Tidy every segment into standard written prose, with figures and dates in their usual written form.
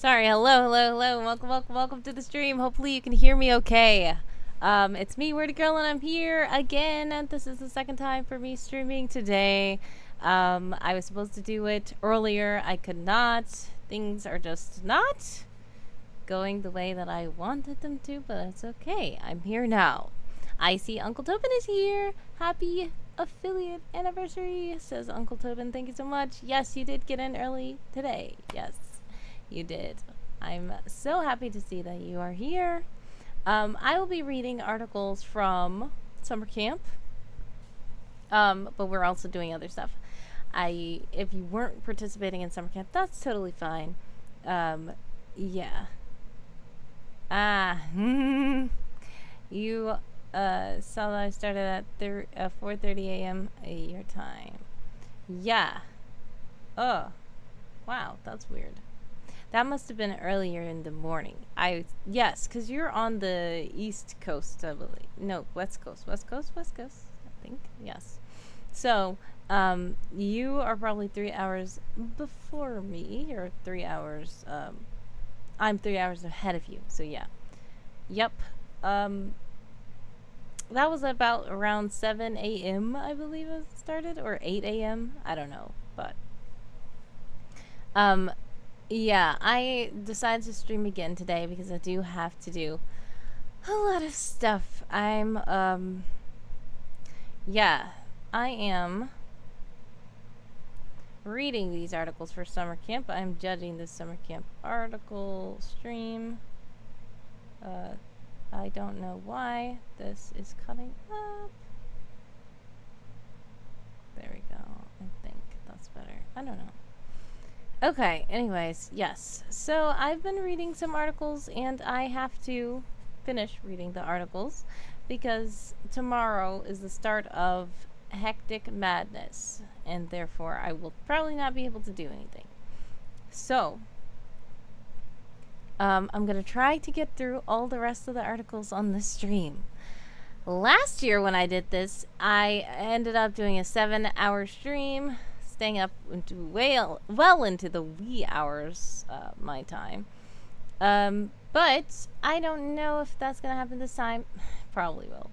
Sorry, hello. Welcome to the stream. Hopefully you can hear me okay. It's me, Wordy Girl, and I'm here again. And this is the second time for me streaming today. I was supposed to do it earlier. I could not. Things are just not going the way that I wanted them to, but it's okay. I'm here now. I see Uncle Tobin is here. Happy affiliate anniversary, says Uncle Tobin. Thank you so much. Yes, you did get in early today. Yes, you did. I'm so happy to see that you are here. I will be reading articles from summer camp, but we're also doing other stuff. If you weren't participating in summer camp, that's totally fine. Yeah. You saw that I started at 4:30 a.m. your time. Yeah. Oh, wow, that's weird. That must have been earlier in the morning. Yes, because you're on the East Coast, I believe. No, West Coast, I think. Yes. So, you are probably 3 hours before me, or 3 hours. I'm 3 hours ahead of you. So yeah. Yep. That was about around 7 a.m. I believe it started, or 8 a.m. I don't know, but yeah, I decided to stream again today because I do have to do a lot of stuff. Yeah, I am reading these articles for summer camp. I'm judging this summer camp article stream. I don't know why this is cutting up. There we go. I think that's better. I don't know. Okay, anyways, yes. So I've been reading some articles, and I have to finish reading the articles because tomorrow is the start of Hectic Madness, and therefore I will probably not be able to do anything. So I'm going to try to get through all the rest of the articles on the stream. Last year when I did this, I ended up doing a 7-hour stream, staying up into well into the wee hours, my time. But I don't know if that's going to happen this time. Probably will.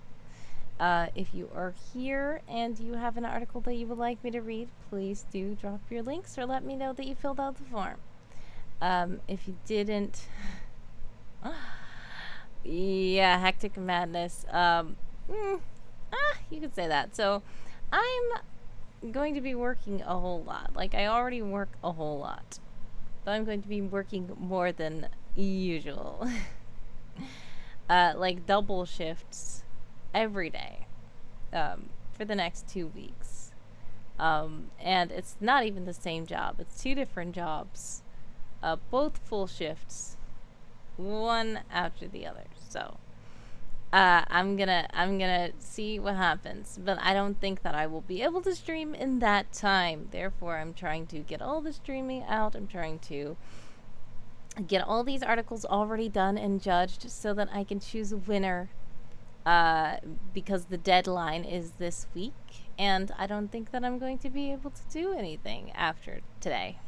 If you are here and you have an article that you would like me to read, please do drop your links or let me know that you filled out the form. If you didn't, yeah, Hectic Madness, you could say that. So, I'm going to be working a whole lot. Like, I already work a whole lot, but I'm going to be working more than usual. Like, double shifts every day, for the next 2 weeks. And it's not even the same job. It's 2 different jobs. Both full shifts, one after the other. So I'm gonna see what happens, but I don't think that I will be able to stream in that time. Therefore, I'm trying to get all the streaming out. I'm trying to get all these articles already done and judged so that I can choose a winner, because the deadline is this week, and I don't think that I'm going to be able to do anything after today.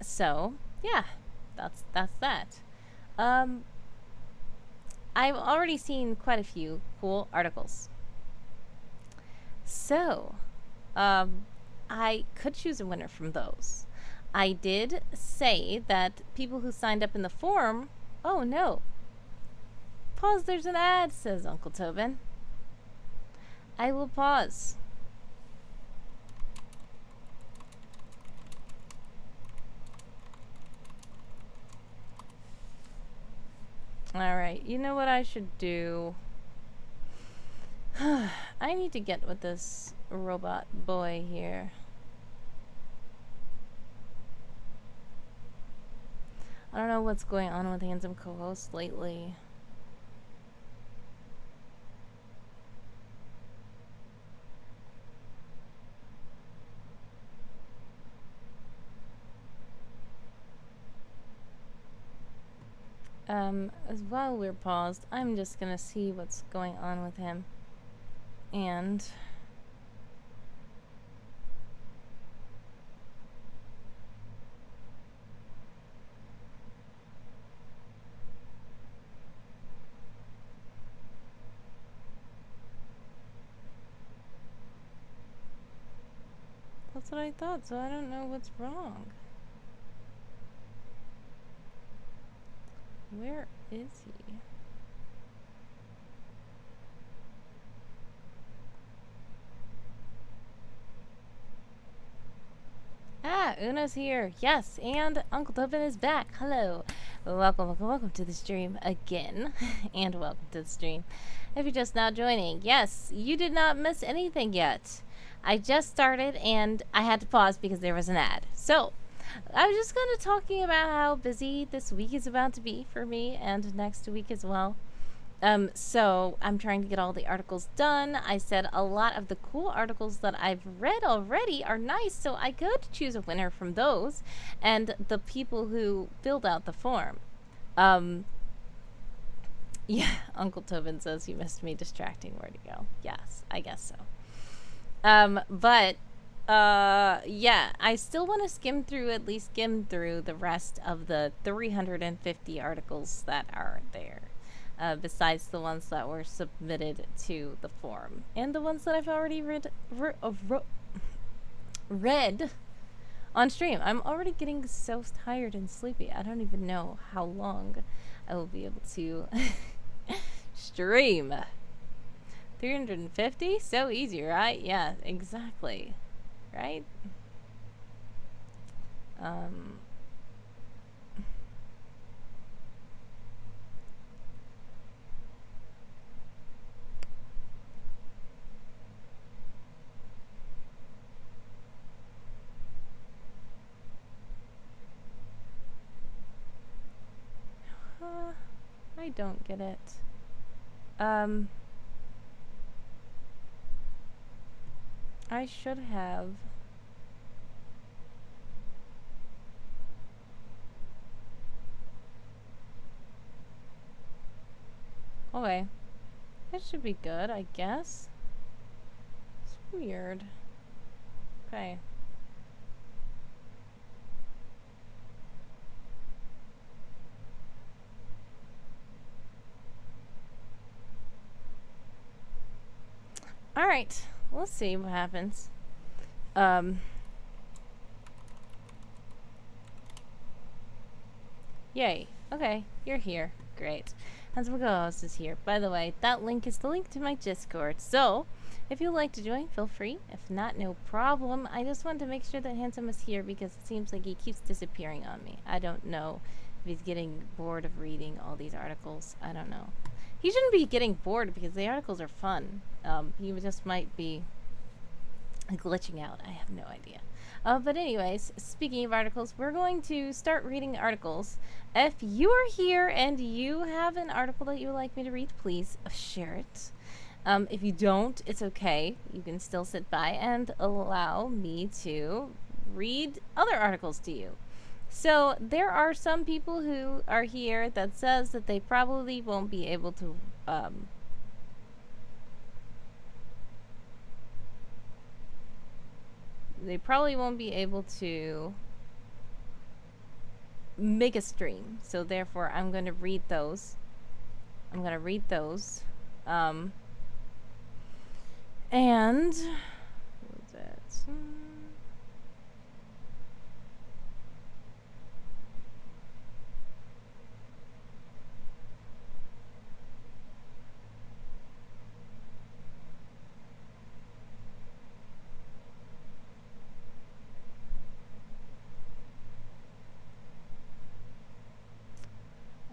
So, yeah, that's that. I've already seen quite a few cool articles. So, I could choose a winner from those. I did say that people who signed up in the forum... Oh, no. Pause, there's an ad, says Uncle Tobin. I will pause. Alright, you know what I should do? I need to get with this robot boy here. I don't know what's going on with Handsome Co-host lately. As while we're paused, I'm just gonna see what's going on with him. And That's what I thought, so I don't know what's wrong. Where is he? Ah, Una's here. Yes, and Uncle Tobin is back. Hello. Welcome, welcome, welcome to the stream again. And welcome to the stream. If you're just now joining, yes, you did not miss anything yet. I just started and I had to pause because there was an ad. So, I was just kind of talking about how busy this week is about to be for me and next week as well. So I'm trying to get all the articles done. I said a lot of the cool articles that I've read already are nice, so I could choose a winner from those and the people who filled out the form. Yeah, Uncle Tobin says you missed me distracting where to go. Yes, I guess so. Yeah, I still want to at least skim through the rest of the 350 articles that are there. Besides the ones that were submitted to the form. And the ones that I've already read on stream. I'm already getting so tired and sleepy. I don't even know how long I will be able to stream. 350? So easy, right? Yeah, exactly. Right? I don't get it. I should have. Okay. That should be good, I guess. It's weird. Okay. Alright. We'll see what happens. Yay. Okay. You're here. Great. Handsome Co-host is here. By the way, that link is the link to my Discord. So, if you'd like to join, feel free. If not, no problem. I just wanted to make sure that Handsome is here because it seems like he keeps disappearing on me. I don't know if he's getting bored of reading all these articles. I don't know. He shouldn't be getting bored because the articles are fun. He just might be glitching out. I have no idea. But anyways, speaking of articles, we're going to start reading articles. If you are here and you have an article that you would like me to read, please share it. If you don't, it's okay. You can still sit by and allow me to read other articles to you. So there are some people who are here that says that they probably won't be able to make a stream. So therefore I'm going to read those. And what's that?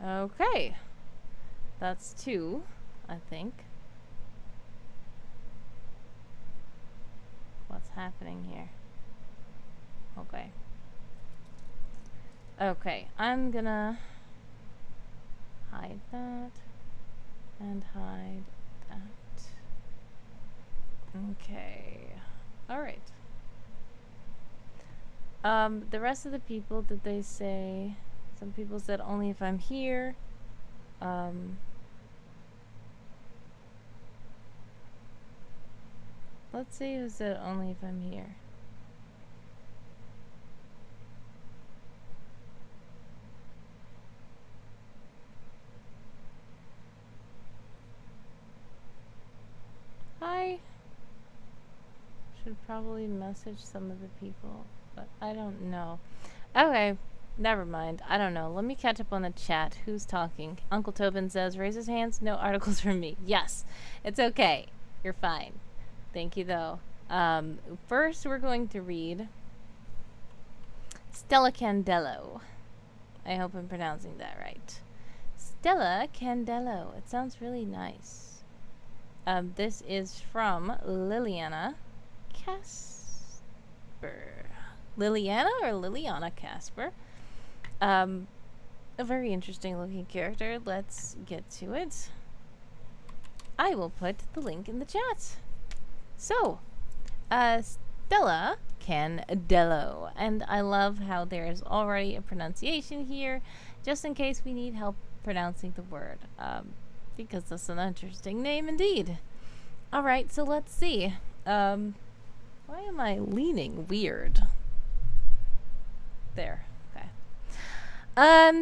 Okay. That's 2, I think. What's happening here? Okay. Okay, I'm gonna hide that and hide that. Okay. Alright. The rest of the people, did they say... Some people said only if I'm here. Let's see who said only if I'm here. Hi. should probably message some of the people, but I don't know. Okay, never mind. I don't know. Let me catch up on the chat. Who's talking? Uncle Tobin says, raise his hands. No articles from me. Yes, it's okay. You're fine. Thank you, though. First, we're going to read Stella Candello. I hope I'm pronouncing that right. Stella Candello. It sounds really nice. This is from lillianacasper. Liliana or lillianacasper. A very interesting looking character. Let's get to it. I will put the link in the chat. So, Stella Candello. And I love how there's already a pronunciation here, just in case we need help pronouncing the word. Because that's an interesting name indeed. Alright, so let's see. Why am I leaning weird? There. Okay.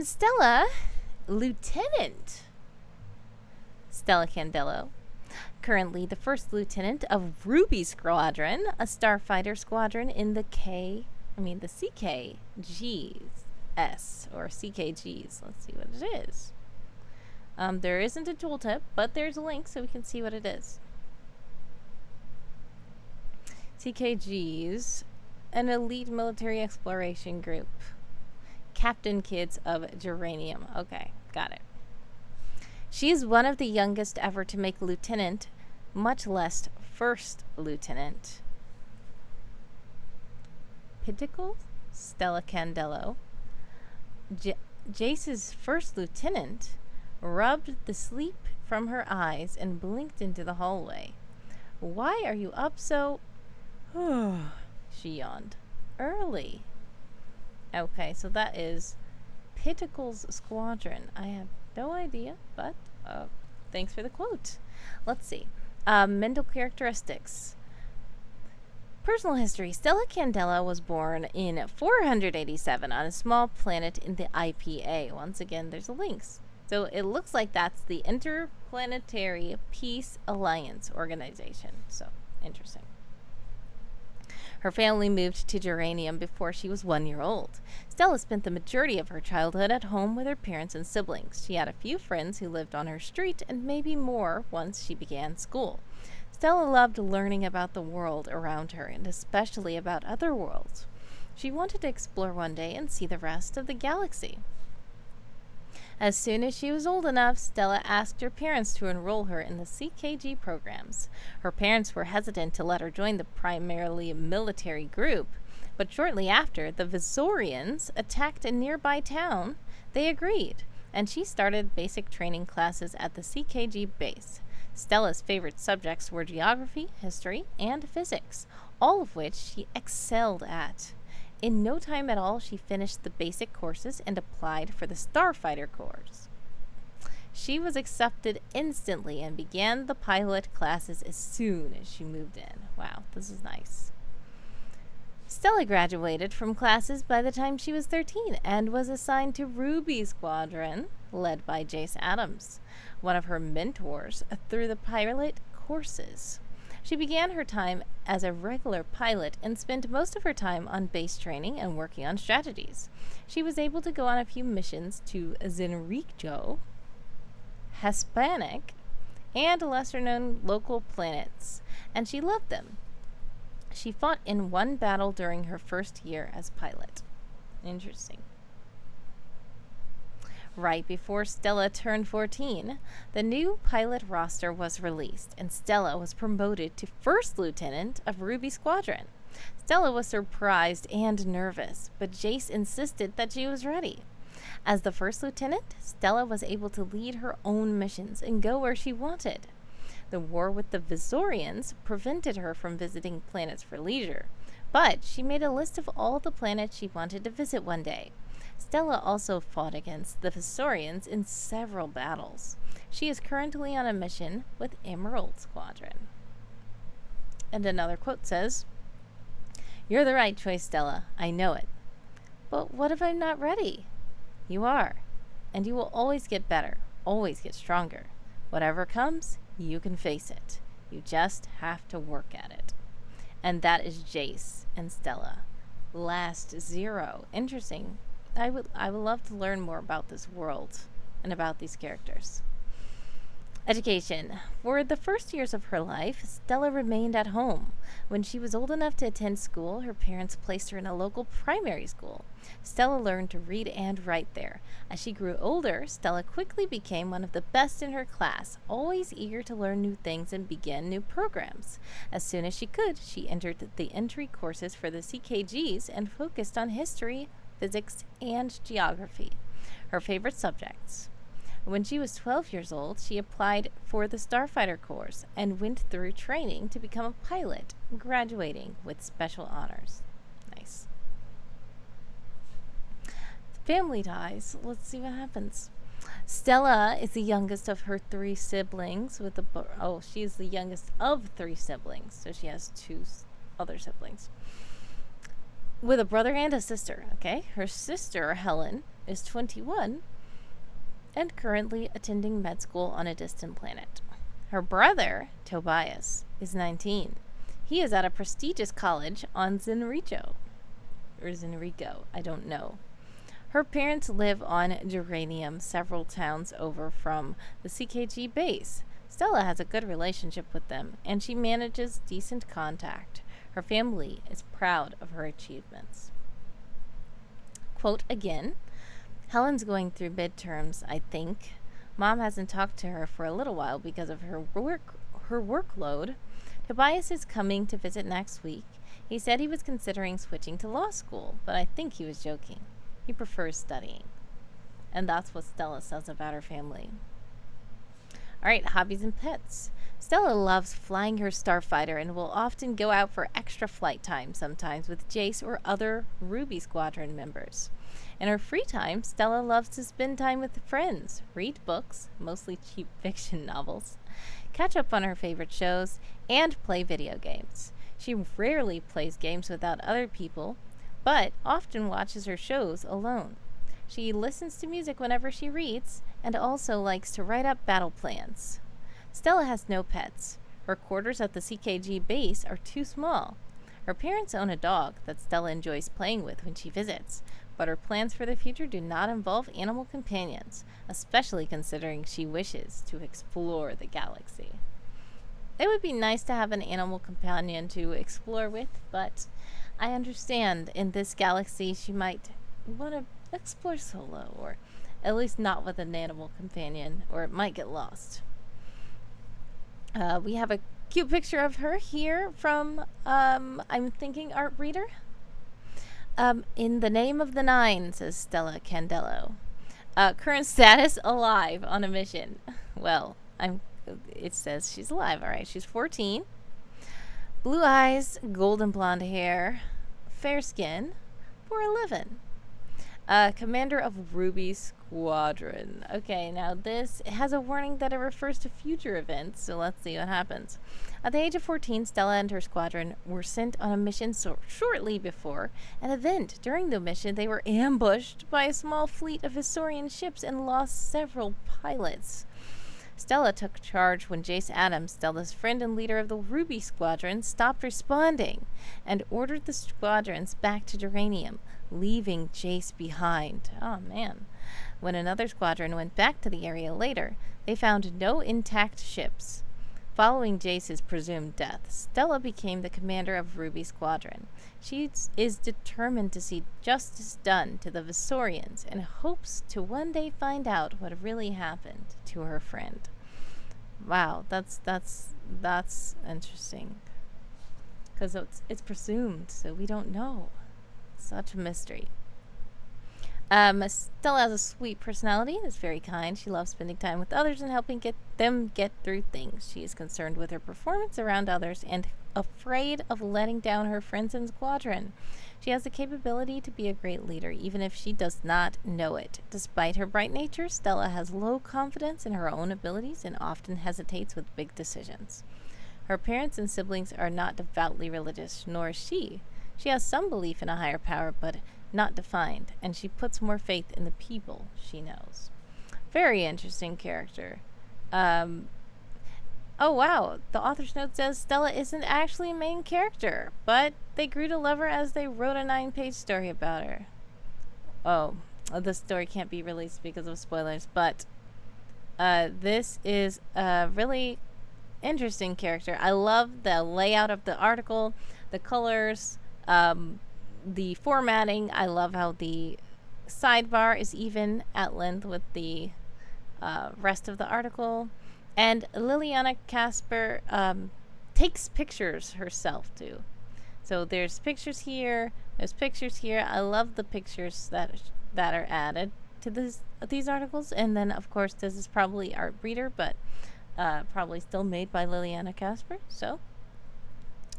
Stella, Lieutenant Stella Candello. Currently the first lieutenant of Ruby Squadron, a starfighter squadron in the CKGS, or CKGs. Let's see what it is. There isn't a tooltip, but there's a link so we can see what it is. CKGs, an elite military exploration group. Captain Kids of Geranium. Okay, got it. She is one of the youngest ever to make lieutenant, much less first lieutenant. Pinnacle? Stella Candello. Jace's first lieutenant rubbed the sleep from her eyes and blinked into the hallway. Why are you up so... she yawned. Early. Okay, so that is Pinnacle's Squadron. I have no idea, but thanks for the quote. Let's see. Mental characteristics. Personal history. Stella Candello was born in 487 on a small planet in the IPA. Once again, there's a links. So it looks like that's the Interplanetary Peace Alliance organization. So, interesting. Her family moved to Geranium before she was 1 year old. Stella spent the majority of her childhood at home with her parents and siblings. She had a few friends who lived on her street and maybe more once she began school. Stella loved learning about the world around her and especially about other worlds. She wanted to explore one day and see the rest of the galaxy. As soon as she was old enough, Stella asked her parents to enroll her in the CKG programs. Her parents were hesitant to let her join the primarily military group, but shortly after the Visorians attacked a nearby town, they agreed, and she started basic training classes at the CKG base. Stella's favorite subjects were geography, history, and physics, all of which she excelled at. In no time at all, she finished the basic courses and applied for the Starfighter course. She was accepted instantly and began the pilot classes as soon as she moved in. Wow, this is nice. Stella graduated from classes by the time she was 13 and was assigned to Ruby Squadron, led by Jace Adams, one of her mentors through the pilot courses. She began her time as a regular pilot and spent most of her time on base training and working on strategies. She was able to go on a few missions to Zenricho, Hispanic, and lesser-known local planets, and she loved them. She fought in one battle during her first year as pilot. Interesting. Right before Stella turned 14, the new pilot roster was released, and Stella was promoted to First Lieutenant of Ruby Squadron. Stella was surprised and nervous, but Jace insisted that she was ready. As the First Lieutenant, Stella was able to lead her own missions and go where she wanted. The war with the Visorians prevented her from visiting planets for leisure, but she made a list of all the planets she wanted to visit one day. Stella also fought against the Visorians in several battles. She is currently on a mission with Emerald Squadron. And another quote says, "You're the right choice, Stella. I know it. But what if I'm not ready? You are. And you will always get better, always get stronger. Whatever comes, you can face it. You just have to work at it." and that is Jace and Stella. Last 0. Interesting. I would love to learn more about this world and about these characters. Education. For the first years of her life, Stella remained at home. When she was old enough to attend school, her parents placed her in a local primary school. Stella learned to read and write there. As she grew older, Stella quickly became one of the best in her class, always eager to learn new things and begin new programs. As soon as she could, she entered the entry courses for the CKGs and focused on history, physics, and geography, her favorite subjects. When she was 12 years old, she applied for the Starfighter course and went through training to become a pilot, graduating with special honors. Nice. Family ties. Let's see what happens. Stella is the youngest of her 3 siblings with she is the youngest of 3 siblings, so she has 2 other siblings. With a brother and a sister, okay? Her sister, Helen, is 21 and currently attending med school on a distant planet. Her brother, Tobias, is 19. He is at a prestigious college on Zenrico, I don't know. Her parents live on Geranium, several towns over from the CKG base. Stella has a good relationship with them, and she manages decent contact. Her family is proud of her achievements. Quote again, Helen's going through midterms, I think. Mom hasn't talked to her for a little while because of her workload. Tobias is coming to visit next week. He said he was considering switching to law school, but I think he was joking. He prefers studying. And that's what Stella says about her family. Alright, hobbies and pets. Stella loves flying her starfighter and will often go out for extra flight time, sometimes with Jace or other Ruby Squadron members. In her free time, Stella loves to spend time with friends, read books, mostly cheap fiction novels, catch up on her favorite shows, and play video games. She rarely plays games without other people, but often watches her shows alone. She listens to music whenever she reads, and also likes to write up battle plans. Stella has no pets. Her quarters at the CKG base are too small. Her parents own a dog that Stella enjoys playing with when she visits, but her plans for the future do not involve animal companions, especially considering she wishes to explore the galaxy. It would be nice to have an animal companion to explore with, but I understand in this galaxy she might want to explore solo, or at least not with an animal companion, or it might get lost. We have a cute picture of her here from, I'm thinking, Art Reader. In the name of the 9, says Stella Candello. Current status, alive on a mission. Well, it says she's alive, alright. She's 14. Blue eyes, golden blonde hair, fair skin, 4'11". Commander of Ruby Squadron. Okay, now this has a warning that it refers to future events, so let's see what happens. At the age of 14, Stella and her squadron were sent on a mission shortly before an event. During the mission, they were ambushed by a small fleet of Historian ships and lost several pilots. Stella took charge when Jace Adams, Stella's friend and leader of the Ruby Squadron, stopped responding and ordered the squadrons back to Geranium, leaving Jace behind. Oh, man. When another squadron went back to the area later, they found no intact ships. Following Jace's presumed death, Stella became the commander of Ruby Squadron. She is determined to see justice done to the Visorians and hopes to one day find out what really happened to her friend. Wow, that's interesting. Because it's presumed, so we don't know. Such a mystery. Stella has a sweet personality. Is very kind. She loves spending time with others and helping them get through things. She is concerned with her performance around others and afraid of letting down her friends and squadron. She has the capability to be a great leader, even if she does not know it. Despite her bright nature, Stella has low confidence in her own abilities and often hesitates with big decisions. Her parents and siblings are not devoutly religious, nor is she. She has some belief in a higher power, but not defined, and she puts more faith in the people she knows. Very interesting character. Oh wow, the author's note says Stella isn't actually a main character, but they grew to love her as they wrote a 9-page story about her. Oh, the story can't be released because of spoilers, but this is a really interesting character. I love the layout of the article, the colors, the formatting. I love how the sidebar is even at length with the rest of the article. And lillianacasper takes pictures herself too. So there's pictures here, there's pictures here. I love the pictures that are added to these articles. And then of course this is probably Art Breeder, but probably still made by lillianacasper. So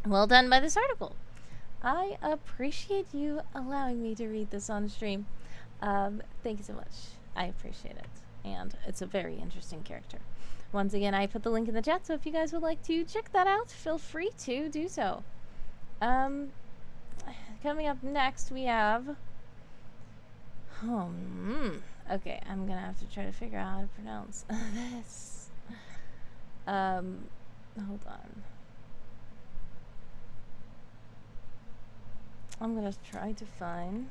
well done by this article. I appreciate you allowing me to read this on stream. Thank you so much. I appreciate it. And it's a very interesting character. Once again, I put the link in the chat, so if you guys would like to check that out, feel free to do so. Coming up next, we have... Okay, I'm gonna have to try to figure out how to pronounce this. Hold on. I'm gonna try to find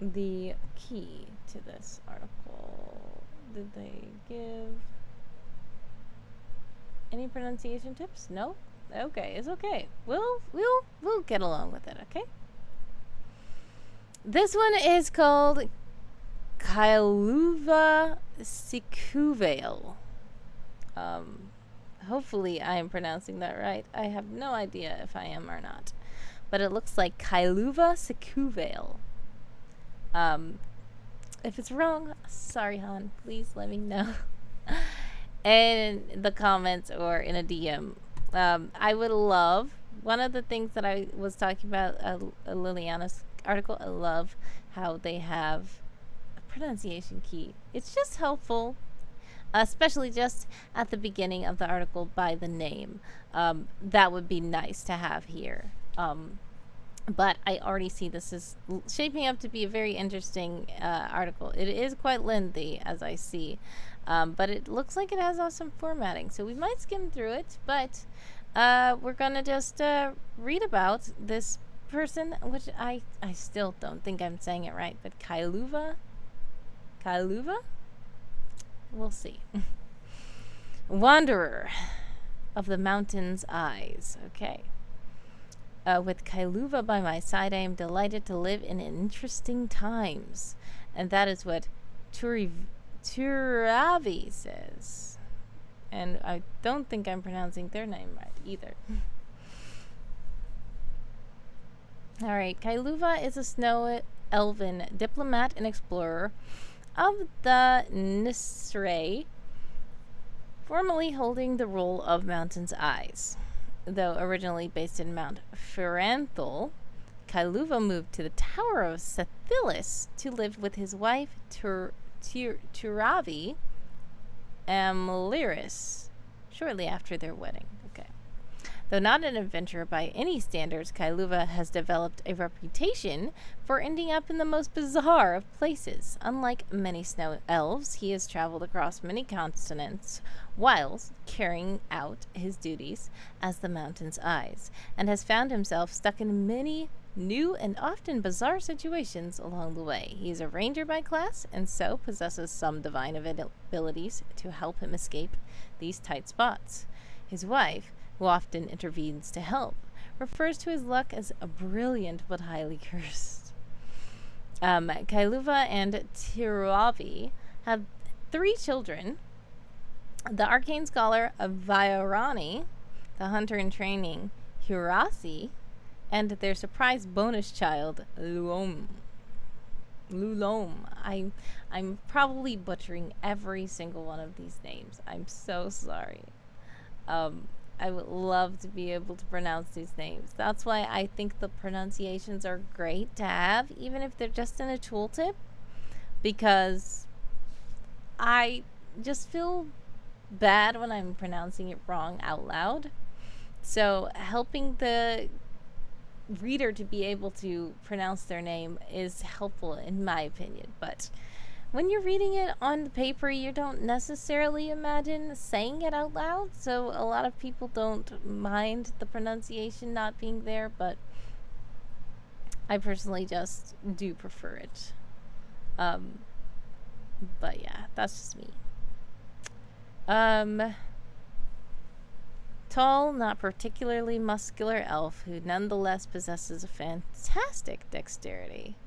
the key to this article. Did they give any pronunciation tips? No? Okay, it's okay. We'll get along with it, okay? This one is called Kailuva Sikuvael. Hopefully I am pronouncing that right. I have no idea if I am or not. But it looks like Kailuva Sikuvael. If it's wrong, sorry, hon. Please let me know in the comments or in a DM. I would love, one of the things that I was talking about, Liliana's article, I love how they have a pronunciation key. It's just helpful, especially just at the beginning of the article by the name. That would be nice to have here. But I already see this is shaping up to be a very interesting article. It is quite lengthy, as I see. But it looks like it has awesome formatting. So we might skim through it. But we're going to just read about this person, which I still don't think I'm saying it right. But Kailuva? Kailuva? We'll see. Wanderer of the mountain's eyes. Okay. With Kailuva by my side, I am delighted to live in interesting times. And that is what Turavi says. And I don't think I'm pronouncing their name right either. Alright, Kailuva is a snow elven diplomat and explorer of the Nisrae, formerly holding the role of Mountain's Eyes. Though originally based in Mount Ferranthal, Kailuva moved to the Tower of Sethilis to live with his wife Turavi Amliris shortly after their wedding. Okay. Though not an adventurer by any standards, Kailuva has developed a reputation for ending up in the most bizarre of places. Unlike many snow elves, he has traveled across many continents whilst carrying out his duties as the Mountain's Eyes, and has found himself stuck in many new and often bizarre situations along the way. He is a ranger by class, and so possesses some divine abilities to help him escape these tight spots. His wife, who often intervenes to help, refers to his luck as a brilliant but highly cursed. Kailuva and Tiravi have 3 children. The arcane scholar Vairani, the hunter in training Hurasi, and their surprise bonus child Lulom. I'm probably butchering every single one of these names. I'm so sorry. I would love to be able to pronounce these names. That's why I think the pronunciations are great to have, even if they're just in a tooltip, because I just feel bad when I'm pronouncing it wrong out loud. So helping the reader to be able to pronounce their name is helpful in my opinion. But when you're reading it on the paper, you don't necessarily imagine saying it out loud. So a lot of people don't mind the pronunciation not being there, but I personally just do prefer it. But yeah, that's just me. Tall, not particularly muscular elf who nonetheless possesses a fantastic dexterity,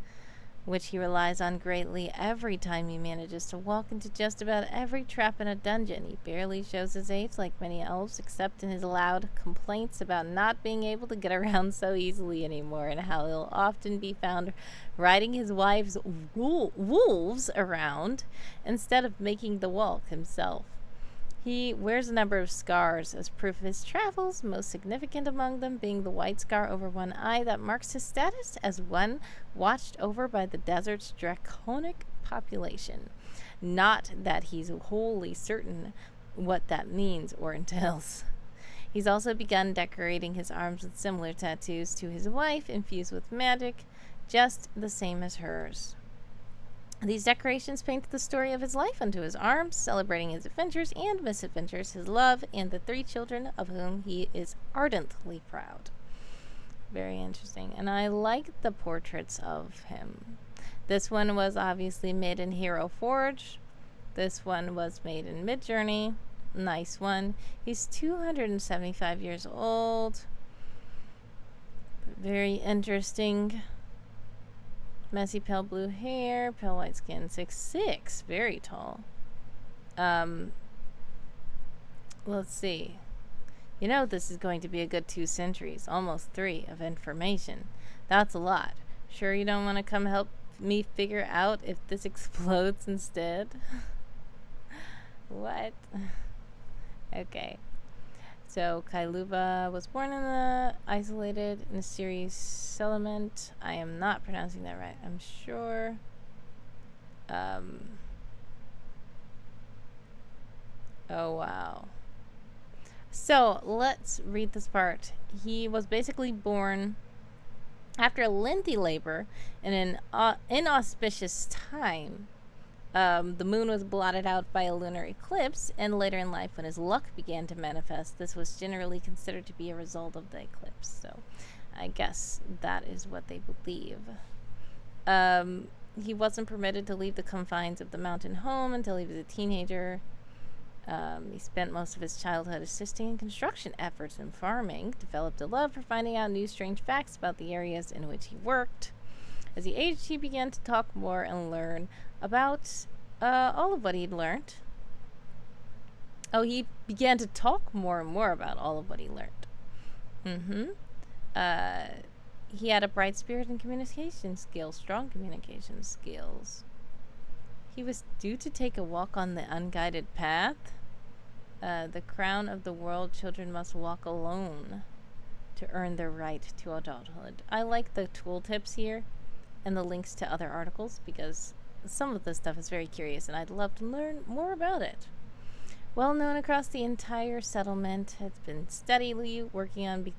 which he relies on greatly every time he manages to walk into just about every trap in a dungeon. He barely shows his age like many elves, except in his loud complaints about not being able to get around so easily anymore, and how he'll often be found riding his wife's wolves around instead of making the walk himself. He wears a number of scars as proof of his travels, most significant among them being the white scar over one eye that marks his status as one watched over by the desert's draconic population. Not that he's wholly certain what that means or entails. He's also begun decorating his arms with similar tattoos to his wife, infused with magic, just the same as hers. These decorations paint the story of his life onto his arms, celebrating his adventures and misadventures, his love, and the 3 children of whom he is ardently proud. Very interesting. And I like the portraits of him. This one was obviously made in Hero Forge. This one was made in Midjourney. Nice one. He's 275 years old. Very interesting. Messy pale blue hair, pale white skin, 6'6", very tall. Let's see. You know this is going to be a good 2 centuries, almost 3, of information. That's a lot. Sure you don't want to come help me figure out if this explodes instead? What? Okay. So, Kailuva was born in the isolated Nasiri settlement. I am not pronouncing that right, I'm sure. Oh, wow. So, let's read this part. He was basically born after a lengthy labor in an inauspicious time. The moon was blotted out by a lunar eclipse, and later in life, when his luck began to manifest, this was generally considered to be a result of the eclipse. So, I guess that is what they believe. He wasn't permitted to leave the confines of the mountain home until he was a teenager. He spent most of his childhood assisting in construction efforts and farming, developed a love for finding out new strange facts about the areas in which he worked. As he aged, he began to talk more and learn about all of what he'd learned. Oh, he began to talk more and more about all of what he learned. He had a bright spirit and communication skills, strong communication skills. He was due to take a walk on the unguided path. The crown of the world, children must walk alone to earn their right to adulthood. I like the tooltips here and the links to other articles because some of this stuff is very curious and I'd love to learn more about it. Well known across the entire settlement, has been steadily working on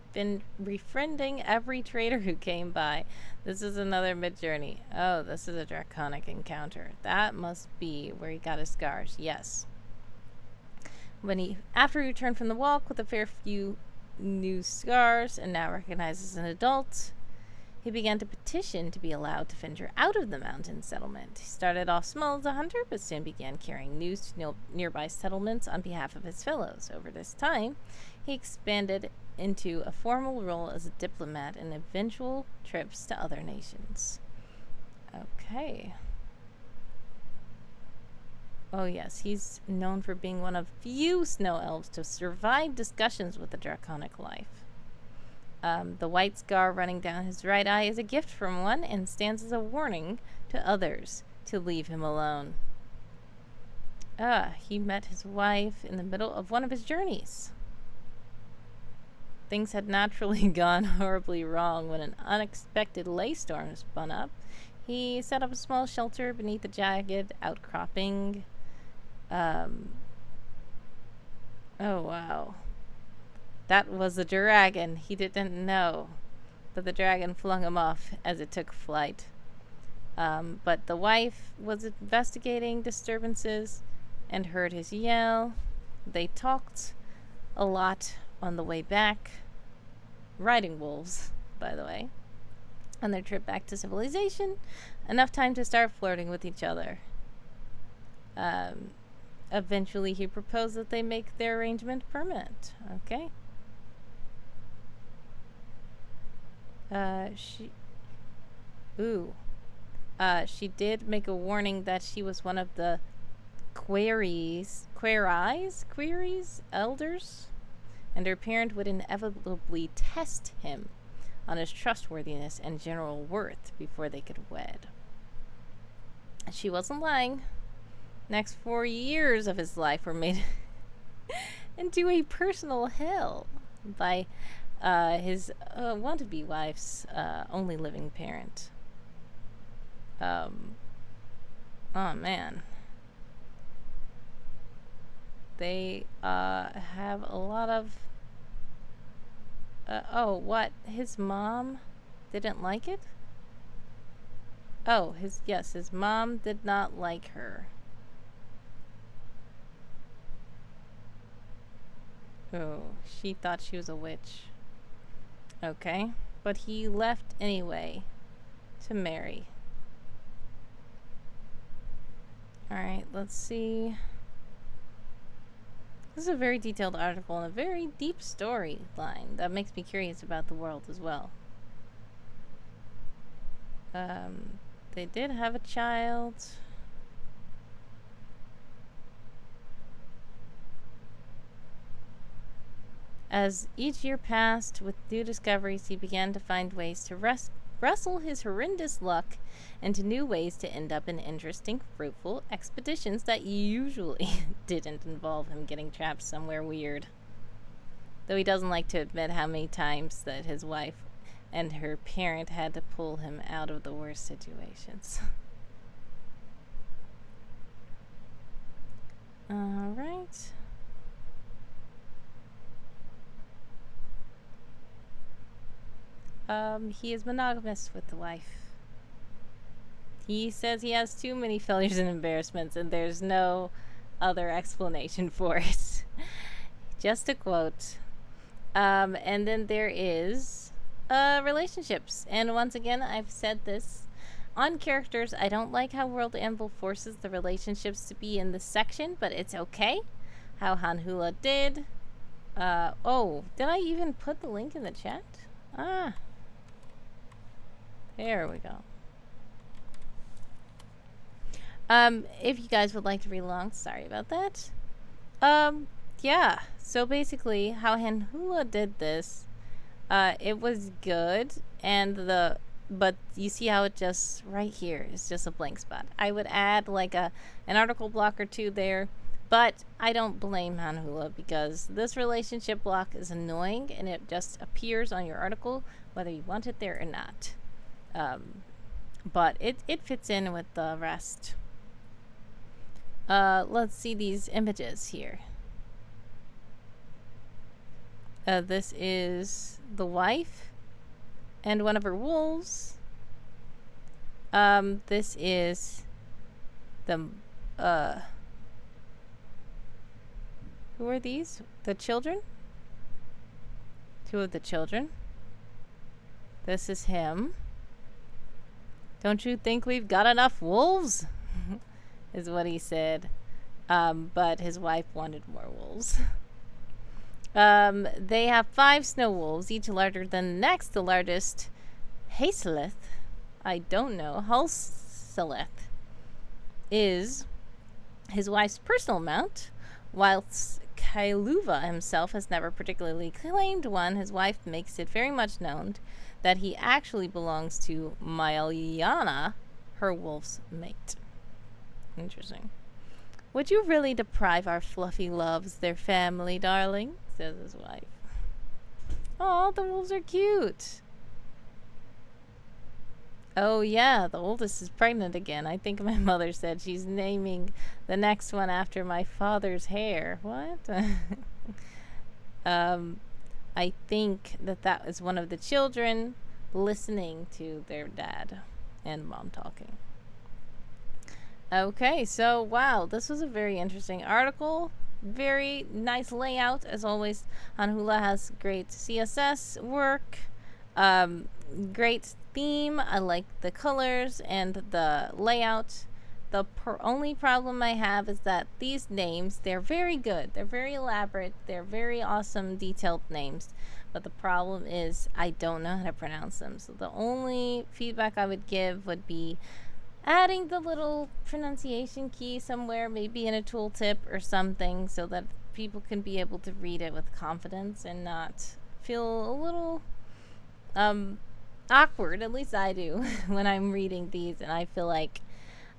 befriending every trader who came by. This is another Midjourney. Oh, this is a draconic encounter. That must be where he got his scars. Yes. After he returned from the walk with a fair few new scars and now recognized as an adult, he began to petition to be allowed to venture out of the mountain settlement. He started off small as a hunter, but soon began carrying news to nearby settlements on behalf of his fellows. Over this time, he expanded into a formal role as a diplomat and eventual trips to other nations. Okay. Oh yes, he's known for being one of few snow elves to survive discussions with the draconic life. The white scar running down his right eye is a gift from one and stands as a warning to others to leave him alone. He met his wife in the middle of one of his journeys. Things had naturally gone horribly wrong when an unexpected ley storm spun up. He set up a small shelter beneath a jagged outcropping. Oh wow. That was a dragon. He didn't know. But the dragon flung him off as it took flight. But the wife was investigating disturbances and heard his yell. They talked a lot on the way back, riding wolves, by the way, on their trip back to civilization. Enough time to start flirting with each other. Eventually, he proposed that they make their arrangement permanent. Okay. She did make a warning that she was one of the queries elders, and her parent would inevitably test him on his trustworthiness and general worth before they could wed. She wasn't lying. Next 4 years of his life were made into a personal hell by his want-to-be wife's only living parent. Oh man. They have a lot of what? His mom didn't like it? Oh, his mom did not like her. Oh, she thought she was a witch. Okay, but he left anyway to marry. Alright, let's see. This is a very detailed article and a very deep storyline that makes me curious about the world as well. They did have a child. As each year passed with new discoveries, he began to find ways to wrestle his horrendous luck into new ways to end up in interesting, fruitful expeditions that usually didn't involve him getting trapped somewhere weird. Though he doesn't like to admit how many times that his wife and her parent had to pull him out of the worst situations. Alright. He is monogamous with the wife. He says he has too many failures and embarrassments, and there's no other explanation for it. Just a quote. And then there is relationships. And once again, I've said this on characters. I don't like how World Anvil forces the relationships to be in this section, but it's okay. How Hanhula did. Oh, did I even put the link in the chat? Ah. There we go. If you guys would like to read along, sorry about that. Yeah. So basically, how Hanhula did this, it was good, and but you see how it just right here is just a blank spot. I would add like an article block or two there, but I don't blame Hanhula because this relationship block is annoying and it just appears on your article whether you want it there or not. But it fits in with the rest. Let's see these images here. This is the wife and one of her wolves. This is the who are these? The children? Two of the children. This is him. Don't you think we've got enough wolves? Is what he said. But his wife wanted more wolves. They have 5 snow wolves, each larger than the next. The largest, Hazeleth, I don't know, Halseleth, is his wife's personal mount, whilst Kailuva himself has never particularly claimed one. His wife makes it very much known that he actually belongs to Myliana, her wolf's mate. Interesting. Would you really deprive our fluffy loves their family, darling? Says his wife. Oh, the wolves are cute. Oh yeah, the oldest is pregnant again. I think my mother said she's naming the next one after my father's hair. What? I think that was one of the children listening to their dad and mom talking. Okay, so wow, this was a very interesting article. Very nice layout as always. Hanhula has great CSS work. Um, Great theme. I like the colors and the layout. The only problem I have is that these names, they're very good. They're very elaborate. They're very awesome, detailed names. But the problem is I don't know how to pronounce them. So the only feedback I would give would be adding the little pronunciation key somewhere, maybe in a tooltip or something, so that people can be able to read it with confidence and not feel a little awkward. At least I do when I'm reading these and I feel like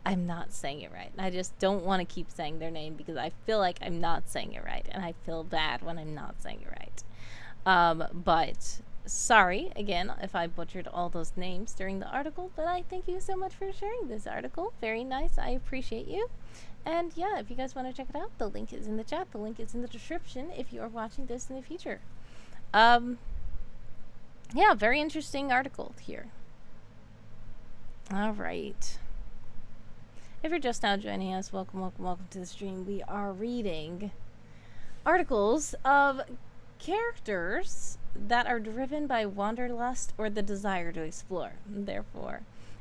I'm not saying it right. I just don't want to keep saying their name because I feel like I'm not saying it right, and I feel bad when I'm not saying it right. But sorry again if I butchered all those names during the article, but I thank you so much for sharing this article. Very nice. I appreciate you. And yeah, if you guys want to check it out, the link is in the chat. The link is in the description if you are watching this in the future. Yeah, very interesting article here. All right. If you're just now joining us, welcome, welcome, welcome to the stream. We are reading articles of characters that are driven by wanderlust or the desire to explore. Therefore,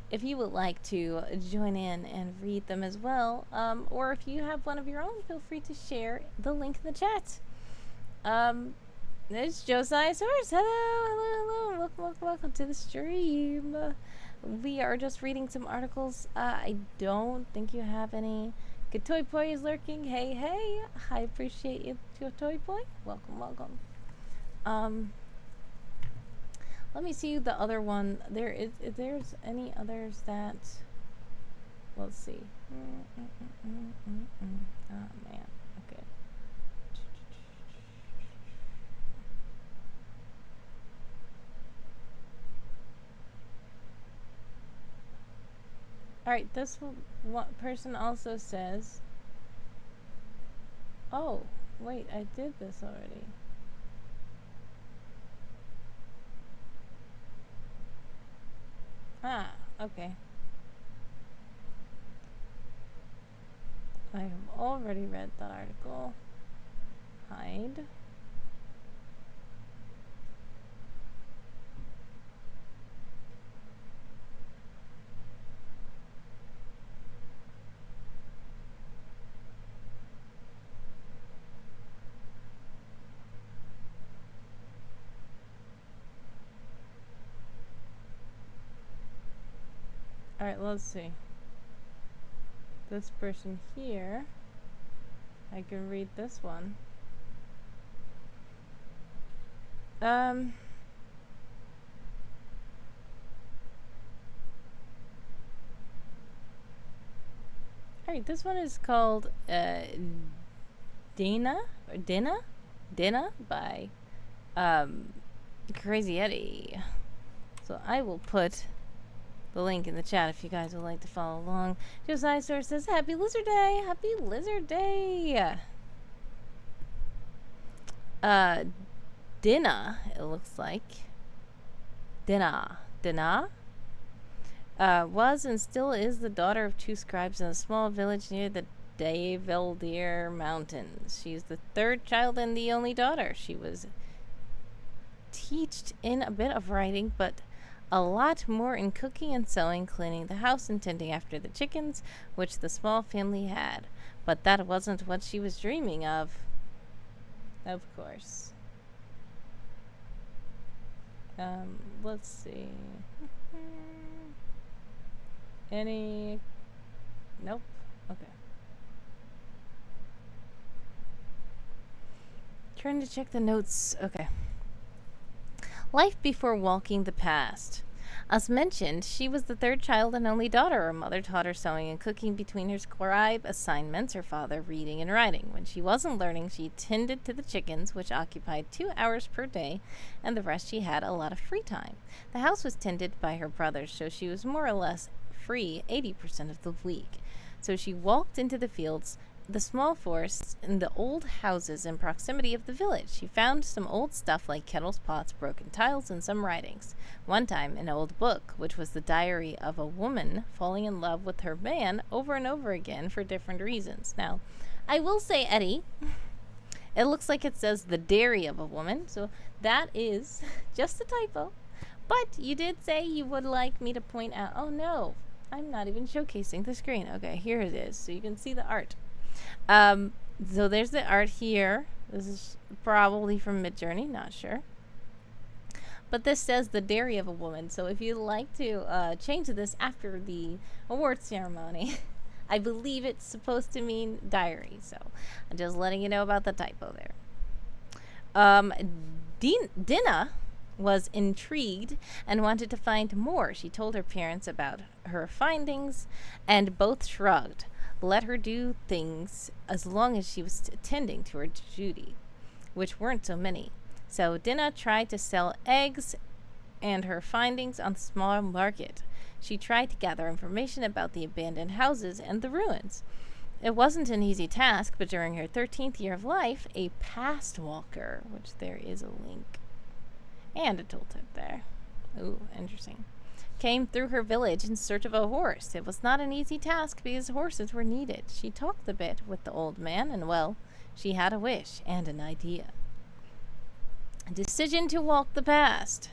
if you would like to join in and read them as well, or if you have one of your own, feel free to share the link in the chat. It's Josiah Source. Hello, hello, hello. Welcome, welcome, welcome to the stream. We are just reading some articles. I don't think you have any. Good Toy Boy is lurking. Hey, hey. I appreciate you, Toy Boy. Welcome, welcome. Let me see the other one. If there's any others that, let's see. Oh man. Okay. All right. This one person also says. Oh, wait. I did this already. Ah, okay. I have already read that article. Hide. Alright, let's see. This person here, I can read this one. Alright, this one is called Daena or Daena by CrazyEddie. So I will put the link in the chat if you guys would like to follow along. Josiah Source says, Happy Lizard Day! Happy Lizard Day! Daena, it looks like. Daena was and still is the daughter of two scribes in a small village near the Daveldir Mountains. She's the third child and the only daughter. She was teached in a bit of writing, but a lot more in cooking and sewing, cleaning the house, and tending after the chickens, which the small family had. But that wasn't what she was dreaming of. Of course. Let's see. Any... Nope. Okay. Trying to check the notes. Okay. Life before walking the past. As mentioned, she was the third child and only daughter. Her mother taught her sewing and cooking between her scribe assignments, her father reading and writing. When she wasn't learning, she tended to the chickens, which occupied 2 hours per day, and the rest she had a lot of free time. The house was tended by her brothers, so she was more or less free 80% of the week. So she walked into the fields the small forests and the old houses in proximity of the village. She found some old stuff like kettles, pots, broken tiles, and some writings. One time, an old book, which was the diary of a woman falling in love with her man over and over again for different reasons. Now, I will say, Eddie, it looks like it says the diary of a woman, so that is just a typo. But you did say you would like me to point out, oh no, I'm not even showcasing the screen. Okay, here it is, so you can see the art. So there's the art here. This is probably from Midjourney, not sure. But this says the diary of a woman, so if you'd like to change this after the award ceremony, I believe it's supposed to mean diary, so I'm just letting you know about the typo there. Daena was intrigued and wanted to find more. She told her parents about her findings, and both shrugged, let her do things as long as she was attending to her duty, which weren't so many. So Daena tried to sell eggs and her findings on the small market. She tried to gather information about the abandoned houses and the ruins. It wasn't an easy task, but during her 13th year of life, a past walker, which there is a link, and a tooltip there. Ooh, interesting. Came through her village in search of a horse. It was not an easy task because horses were needed. She talked a bit with the old man, and well, she had a wish and an idea. A decision to walk the past.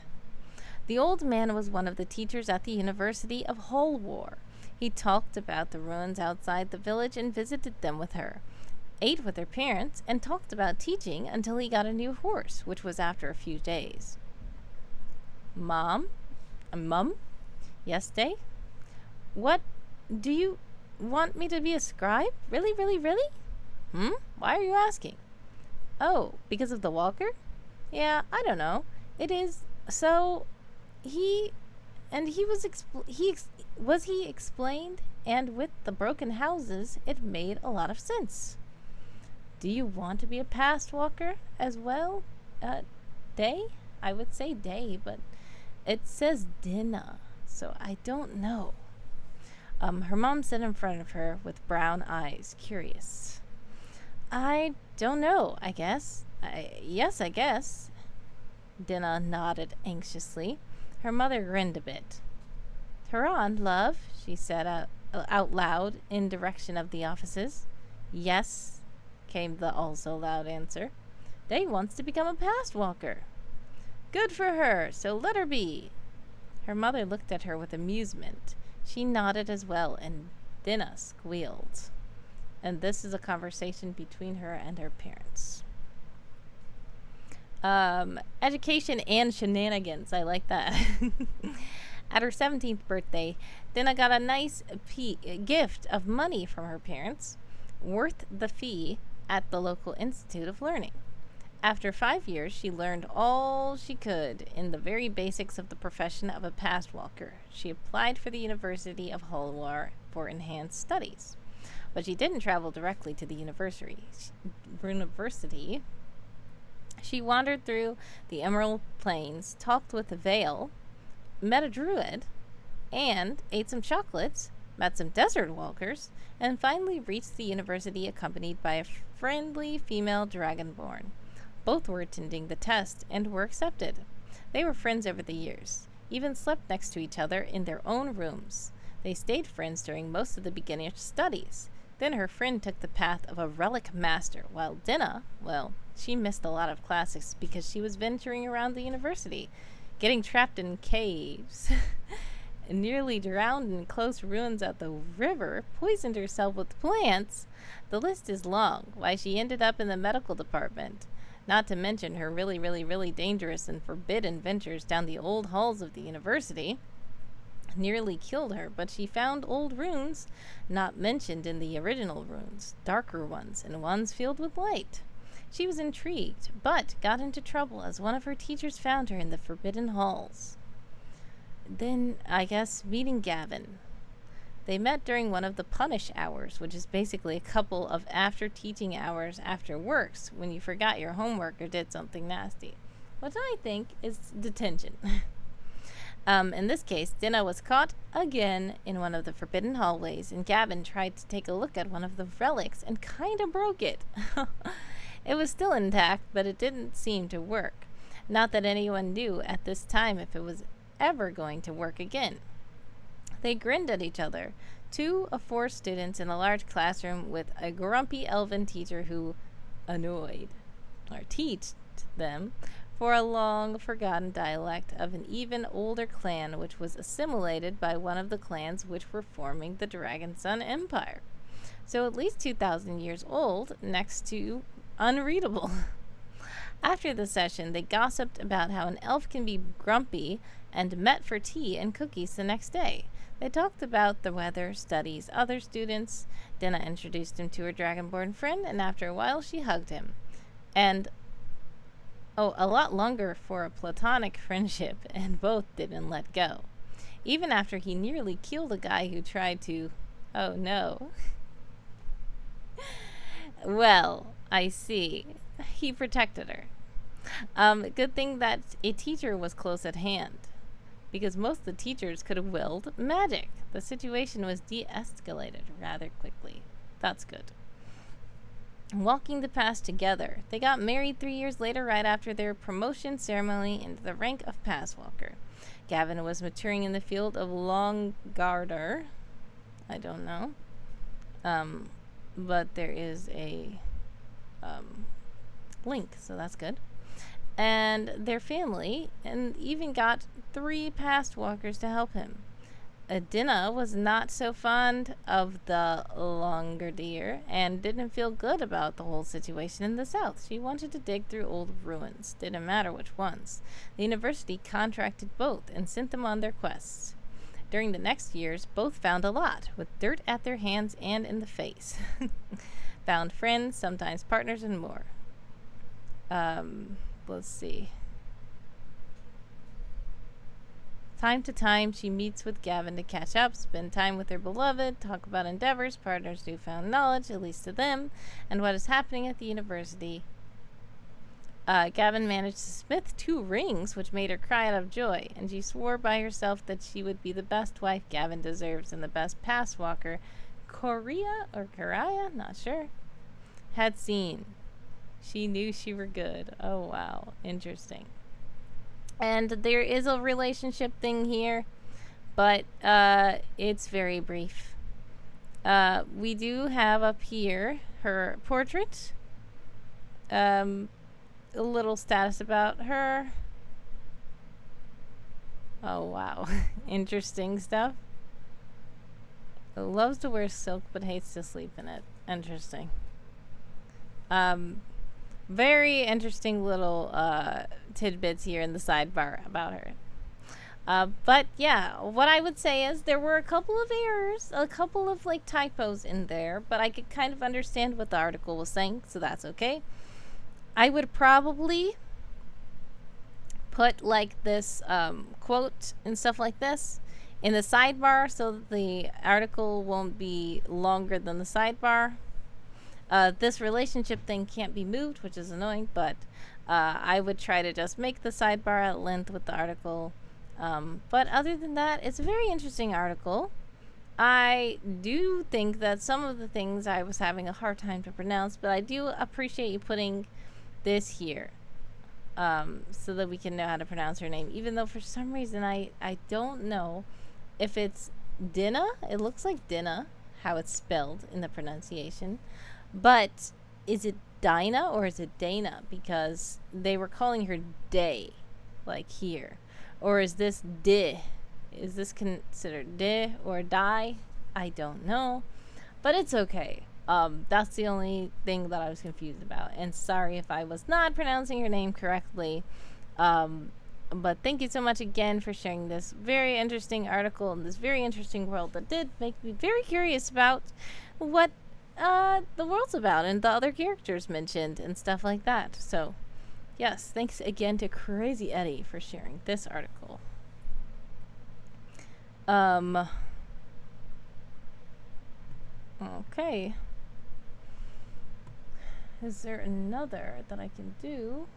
The old man was one of the teachers at the University of Holwar. He talked about the ruins outside the village and visited them with her, ate with her parents, and talked about teaching until he got a new horse, which was after a few days. Mum? Yes, Day? What? Do you want me to be a scribe? Really? Why are you asking? Oh, because of the walker? Yeah, I don't know. It is, so, he was explained, and with the broken houses, it made a lot of sense. Do you want to be a past walker as well? Day? I would say Day, but it says Daena, so I don't know. Her mom sat in front of her with brown eyes, curious. I don't know, I guess. Yes, I guess. Daena nodded anxiously. Her mother grinned a bit. Tehran, love, she said out loud in direction of the offices. Yes, came the also loud answer. Day wants to become a past walker. Good for her, so let her be. Her mother looked at her with amusement. She nodded as well, and Daena squealed. And this is a conversation between her and her parents. Education and shenanigans. I like that. At her 17th birthday, Daena got a nice gift of money from her parents, worth the fee at the local Institute of Learning. After 5 years, she learned all she could in the very basics of the profession of a past walker. She applied for the University of Holwar for enhanced studies. But she didn't travel directly to the university. She wandered through the Emerald Plains, talked with a Vale, met a druid, and ate some chocolates, met some desert walkers, and finally reached the university accompanied by a friendly female dragonborn. Both were attending the test and were accepted. They were friends over the years, even slept next to each other in their own rooms. They stayed friends during most of the beginner's studies. Then her friend took the path of a relic master, while Daena, well, she missed a lot of classes because she was venturing around the university, getting trapped in caves, nearly drowned in close ruins at the river, poisoned herself with plants. The list is long, why she ended up in the medical department. Not to mention her really dangerous and forbidden ventures down the old halls of the university. Nearly killed her, but she found old runes not mentioned in the original runes, darker ones and ones filled with light. She was intrigued, but got into trouble as one of her teachers found her in the forbidden halls. Then, I guess, meeting Gavin. They met during one of the punish hours, which is basically a couple of after-teaching hours after works when you forgot your homework or did something nasty, which I think is detention. In this case, Daena was caught again in one of the forbidden hallways, and Gavin tried to take a look at one of the relics and kind of broke it. It was still intact, but it didn't seem to work. Not that anyone knew at this time if it was ever going to work again. They grinned at each other, 2 of 4 students in a large classroom with a grumpy elven teacher who annoyed or teached them for a long-forgotten dialect of an even older clan which was assimilated by one of the clans which were forming the Dragon Sun Empire. So at least 2,000 years old, next to unreadable. After the session, they gossiped about how an elf can be grumpy and met for tea and cookies the next day. They talked about the weather, studies, other students. Daena introduced him to her dragonborn friend, and after a while she hugged him. And a lot longer for a platonic friendship, and both didn't let go. Even after he nearly killed a guy who tried to... Oh no. Well, I see. He protected her. Good thing that a teacher was close at hand, because most of the teachers could have willed magic. The situation was de-escalated rather quickly. That's good. Walking the pass together. They got married 3 years later, right after their promotion ceremony into the rank of Passwalker. Gavin was maturing in the field of Longgarder. I don't know. But there is a link, so that's good. And their family, and even got 3 Passwalkers to help him. Daena was not so fond of the Longgarder and didn't feel good about the whole situation in the south. She wanted to dig through old ruins. Didn't matter which ones. The university contracted both and sent them on their quests. During the next years, both found a lot, with dirt at their hands and in the face. Found friends, sometimes partners, and more. Let's see. Time to time, she meets with Gavin to catch up, spend time with her beloved, talk about endeavors, partners, newfound knowledge, at least to them, and what is happening at the university. Gavin managed to smith 2 rings, which made her cry out of joy, and she swore by herself that she would be the best wife Gavin deserves and the best passwalker Korea, not sure, had seen. She knew she were good. Oh, wow. Interesting. And there is a relationship thing here, but it's very brief. We do have up here her portrait. A little status about her. Oh, wow. Interesting stuff. Loves to wear silk, but hates to sleep in it. Interesting. Very interesting little tidbits here in the sidebar about her. But yeah, what I would say is there were a couple of errors, a couple of like typos in there, but I could kind of understand what the article was saying, so that's okay. I would probably put like this quote and stuff like this in the sidebar so that the article won't be longer than the sidebar. This relationship thing can't be moved, which is annoying, but I would try to just make the sidebar at length with the article. But other than that, it's a very interesting article. I do think that some of the things I was having a hard time to pronounce, but I do appreciate you putting this here so that we can know how to pronounce her name, even though for some reason I don't know if it's Daena. It looks like Daena, how it's spelled in the pronunciation. But is it Daena or is it Daena? Because they were calling her Day, like here. Or is this Di? Is this considered Di or Die? I don't know. But it's okay. That's the only thing that I was confused about. And sorry if I was not pronouncing her name correctly. But thank you so much again for sharing this very interesting article in this very interesting world that did make me very curious about what the world's about and the other characters mentioned and stuff like that. So yes, thanks again to CrazyEddie for sharing this article. Okay. Is there another that I can do?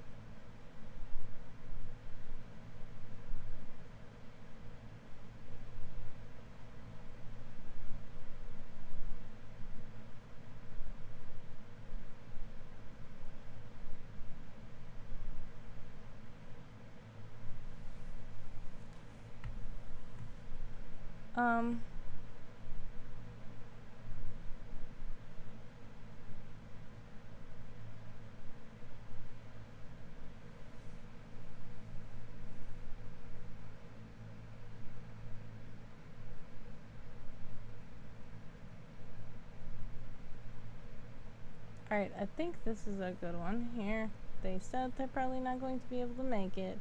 Alright, I think this is a good one here. They said they're probably not going to be able to make it.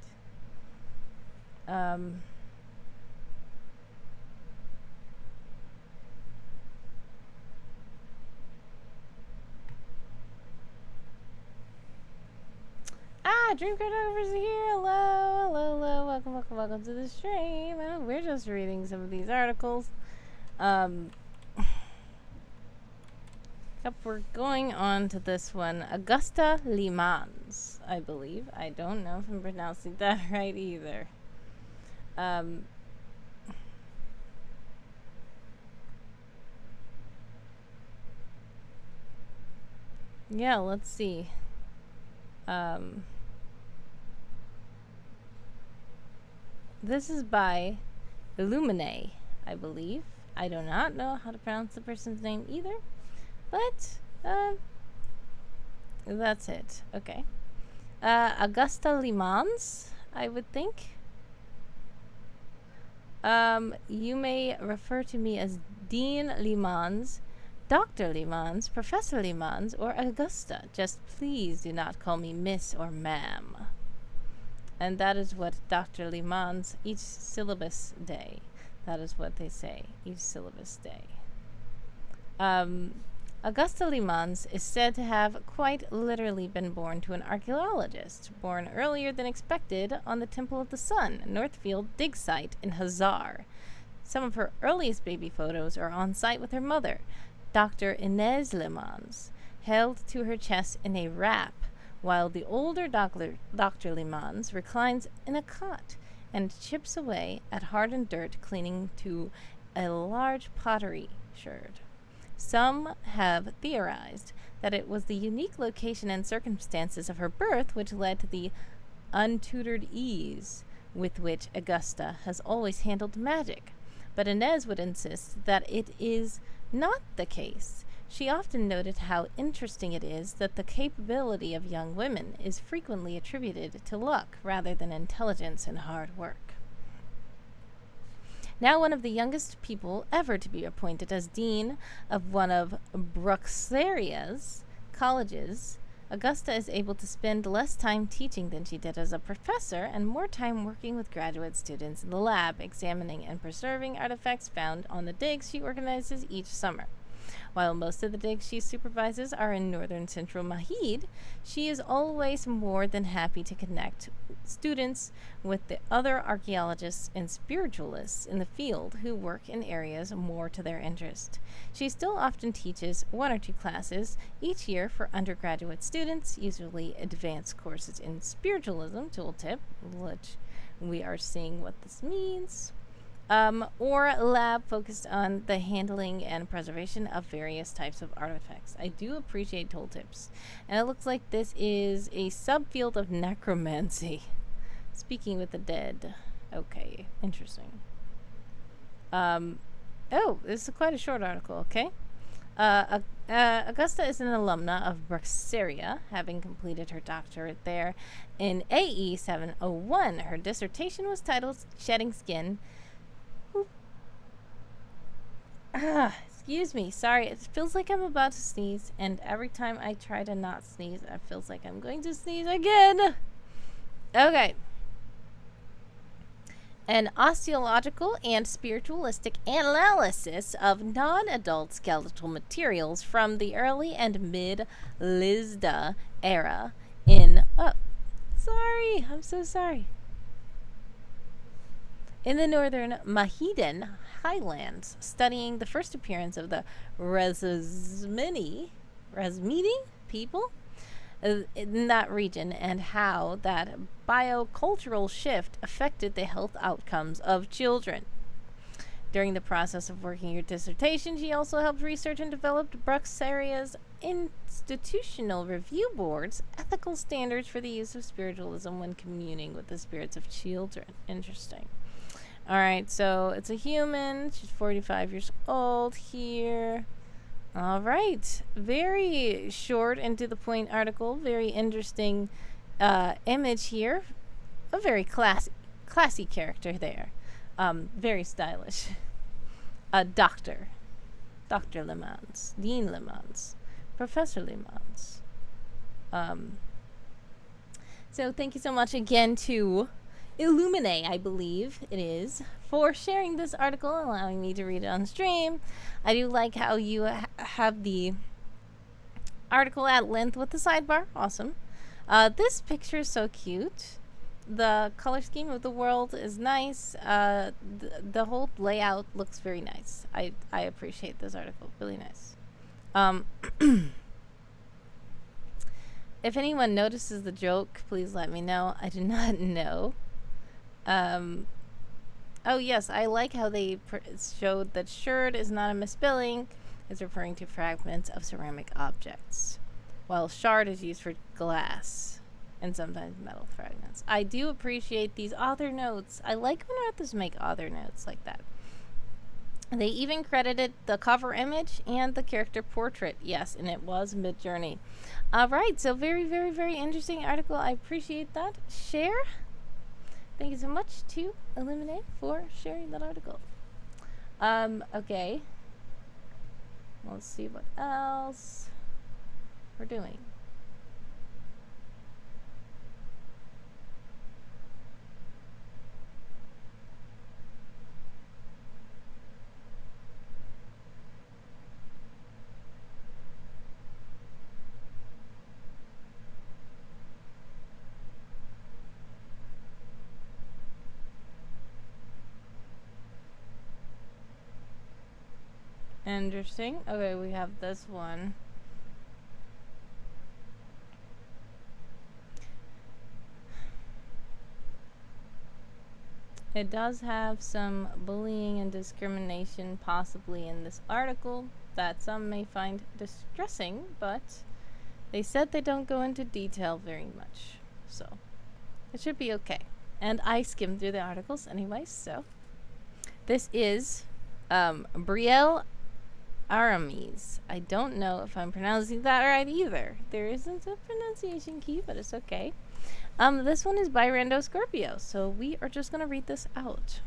Dream Cartographers are here. Hello. Welcome to the stream. We're just reading some of these articles. We're going on to this one. Augusta le Mans, I believe. I don't know if I'm pronouncing that right either. Yeah, let's see. This is by Illumiinae, I believe. I do not know how to pronounce the person's name either, but that's it. Okay. Augusta le Mans, I would think. You may refer to me as Dean le Mans, Dr. le Mans, Professor le Mans, or Augusta. Just please do not call me Miss or Ma'am. And that is what Dr. le Mans, each syllabus day. That is what they say, each syllabus day. Augusta le Mans is said to have quite literally been born to an archaeologist, born earlier than expected on the Temple of the Sun, Northfield dig site in Hazar. Some of her earliest baby photos are on site with her mother, Dr. Inez le Mans, held to her chest in a wrap, while the older Dr. le Mans reclines in a cot and chips away at hardened dirt, clinging to a large pottery sherd. Some have theorized that it was the unique location and circumstances of her birth which led to the untutored ease with which Augusta has always handled magic. But Inez would insist that it is not the case. She often noted how interesting it is that the capability of young women is frequently attributed to luck rather than intelligence and hard work. Now one of the youngest people ever to be appointed as dean of one of Bruxellia's colleges, Augusta is able to spend less time teaching than she did as a professor and more time working with graduate students in the lab, examining and preserving artifacts found on the digs she organizes each summer. While most of the digs she supervises are in northern central Mahid, she is always more than happy to connect students with the other archaeologists and spiritualists in the field who work in areas more to their interest. She still often teaches 1 or 2 classes each year for undergraduate students, usually advanced courses in spiritualism, tooltip, which we are seeing what this means. Or a lab focused on the handling and preservation of various types of artifacts. I do appreciate tooltips. And it looks like this is a subfield of necromancy. Speaking with the dead. Okay, interesting. Oh, this is quite a short article, okay? Augusta is an alumna of Bruxellia, having completed her doctorate there in AE 701. Her dissertation was titled Shedding Skin. Excuse me, sorry, it feels like I'm about to sneeze, and every time I try to not sneeze, it feels like I'm going to sneeze again. Okay. An osteological and spiritualistic analysis of non-adult skeletal materials from the early and mid-Lizda era in... Oh, sorry, I'm so sorry. In the northern Mahidan highlands, studying the first appearance of the Razmini people in that region and how that biocultural shift affected the health outcomes of children. During the process of working her dissertation, she also helped research and developed Bruxellia's institutional review board's ethical standards for the use of spiritualism when communing with the spirits of children. Interesting. Alright, so it's a human. She's 45 years old here. Alright. Very short and to the point article. Very interesting image here. A very classy character there. Very stylish. Dr. Le Mans. Dean Le Mans. Professor Le Mans. So thank you so much again to illumiinae, I believe it is, for sharing this article, allowing me to read it on stream. I do like how you have the article at length with the sidebar. Awesome. This picture is so cute. The color scheme of the world is nice. The whole layout looks very nice. I appreciate this article. Really nice. If anyone notices the joke, please let me know. I do not know. Oh yes, I like how they showed that sherd is not a misspelling. It's referring to fragments of ceramic objects, while shard is used for glass and sometimes metal fragments. I do appreciate these author notes. I like when authors make author notes like that. They even credited the cover image and the character portrait. Yes, and it was Midjourney. Alright, so very, very, very interesting article. I appreciate that. Share. Thank you so much to illumiinae for sharing that article. Okay. Let's see what else we're doing. Interesting. Okay, we have this one. It does have some bullying and discrimination possibly in this article that some may find distressing, but they said they don't go into detail very much, so it should be okay. And I skimmed through the articles anyway, so this is Brielle Aramys. I don't know if I'm pronouncing that right either. There isn't a pronunciation key, but it's okay. This one is by RandoScorpio, so we are just gonna read this out.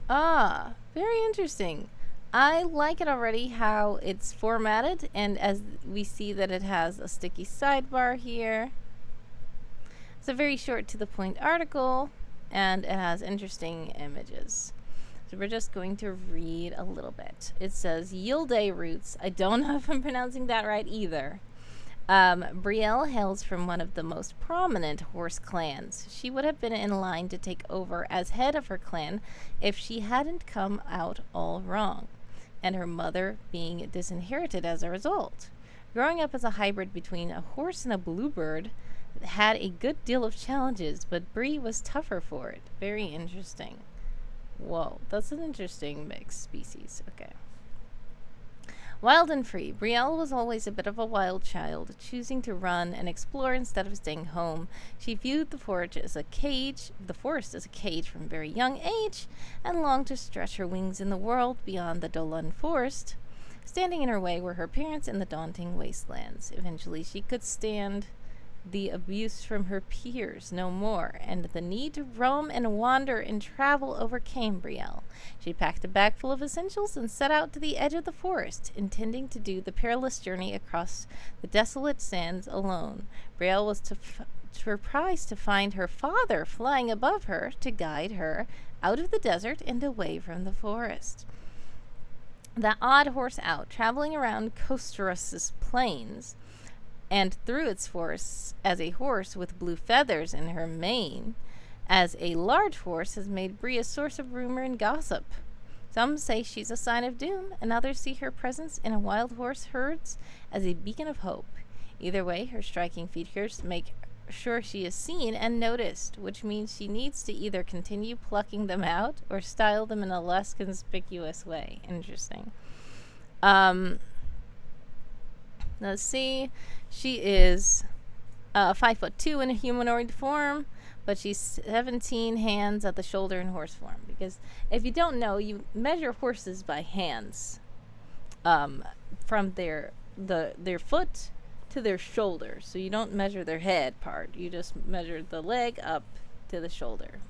Very interesting. I like it already how it's formatted, and as we see that it has a sticky sidebar here. It's a very short to the point article, and it has interesting images. So we're just going to read a little bit. It says, Yilde roots. I don't know if I'm pronouncing that right either. Brielle hails from one of the most prominent horse clans. She would have been in line to take over as head of her clan if she hadn't come out all wrong, and her mother being disinherited as a result. Growing up as a hybrid between a horse and a bluebird had a good deal of challenges, but Brie was tougher for it. Very interesting. Whoa, that's an interesting mixed species. Okay. Wild and free. Brielle was always a bit of a wild child, choosing to run and explore instead of staying home. She viewed the forest as a cage from a very young age, and longed to stretch her wings in the world beyond the Dolan forest. Standing in her way were her parents and the daunting wastelands. Eventually, she could stand the abuse from her peers no more, and the need to roam and wander and travel overcame Brielle. She packed a bag full of essentials and set out to the edge of the forest, intending to do the perilous journey across the desolate sands alone. Brielle was surprised to find her father flying above her to guide her out of the desert and away from the forest. The odd horse out, traveling around Costerus's plains and through its forests as a horse with blue feathers in her mane, as a large horse has made Brie a source of rumor and gossip. Some say she's a sign of doom, and others see her presence in a wild horse herds as a beacon of hope. Either way, her striking features make sure she is seen and noticed, which means she needs to either continue plucking them out or style them in a less conspicuous way. Interesting. Let's see. She is 5'2" in a humanoid form, but she's 17 hands at the shoulder in horse form. Because if you don't know, you measure horses by hands, from their foot to their shoulder. So you don't measure their head part. You just measure the leg up to the shoulder.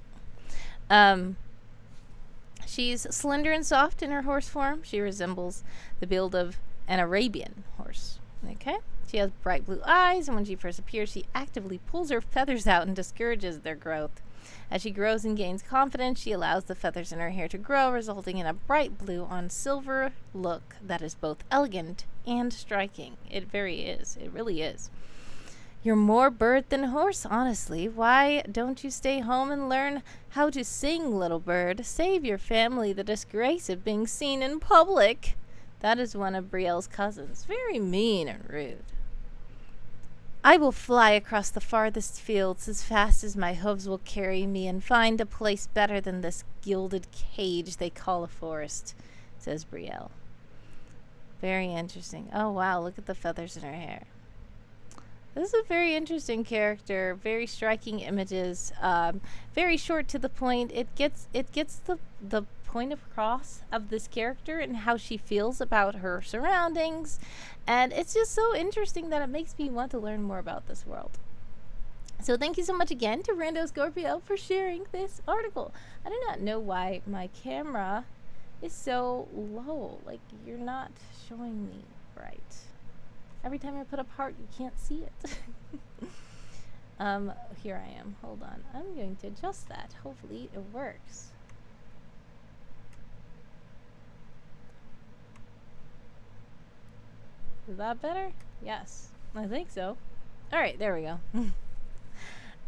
She's slender and soft in her horse form. She resembles the build of an Arabian horse. Okay? She has bright blue eyes, and when she first appears, she actively pulls her feathers out and discourages their growth. As she grows and gains confidence, she allows the feathers in her hair to grow, resulting in a bright blue on silver look that is both elegant and striking. It really is. You're more bird than horse, honestly. Why don't you stay home and learn how to sing, little bird? Save your family the disgrace of being seen in public. That is one of Brielle's cousins. Very mean and rude. I will fly across the farthest fields as fast as my hooves will carry me and find a place better than this gilded cage they call a forest, says Brielle. Very interesting. Oh, wow, look at the feathers in her hair. This is a very interesting character. Very striking images. Very short to the point. It gets the point across of this character and how she feels about her surroundings, and it's just so interesting that it makes me want to learn more about this world. So thank you so much again to RandoScorpio for sharing this article. I do not know why my camera is so low. Like, you're not showing me right. Every time I put up heart, you can't see it. Here I am. Hold on. I'm going to adjust that. Hopefully it works. Is that better? Yes. I think so. Alright, there we go.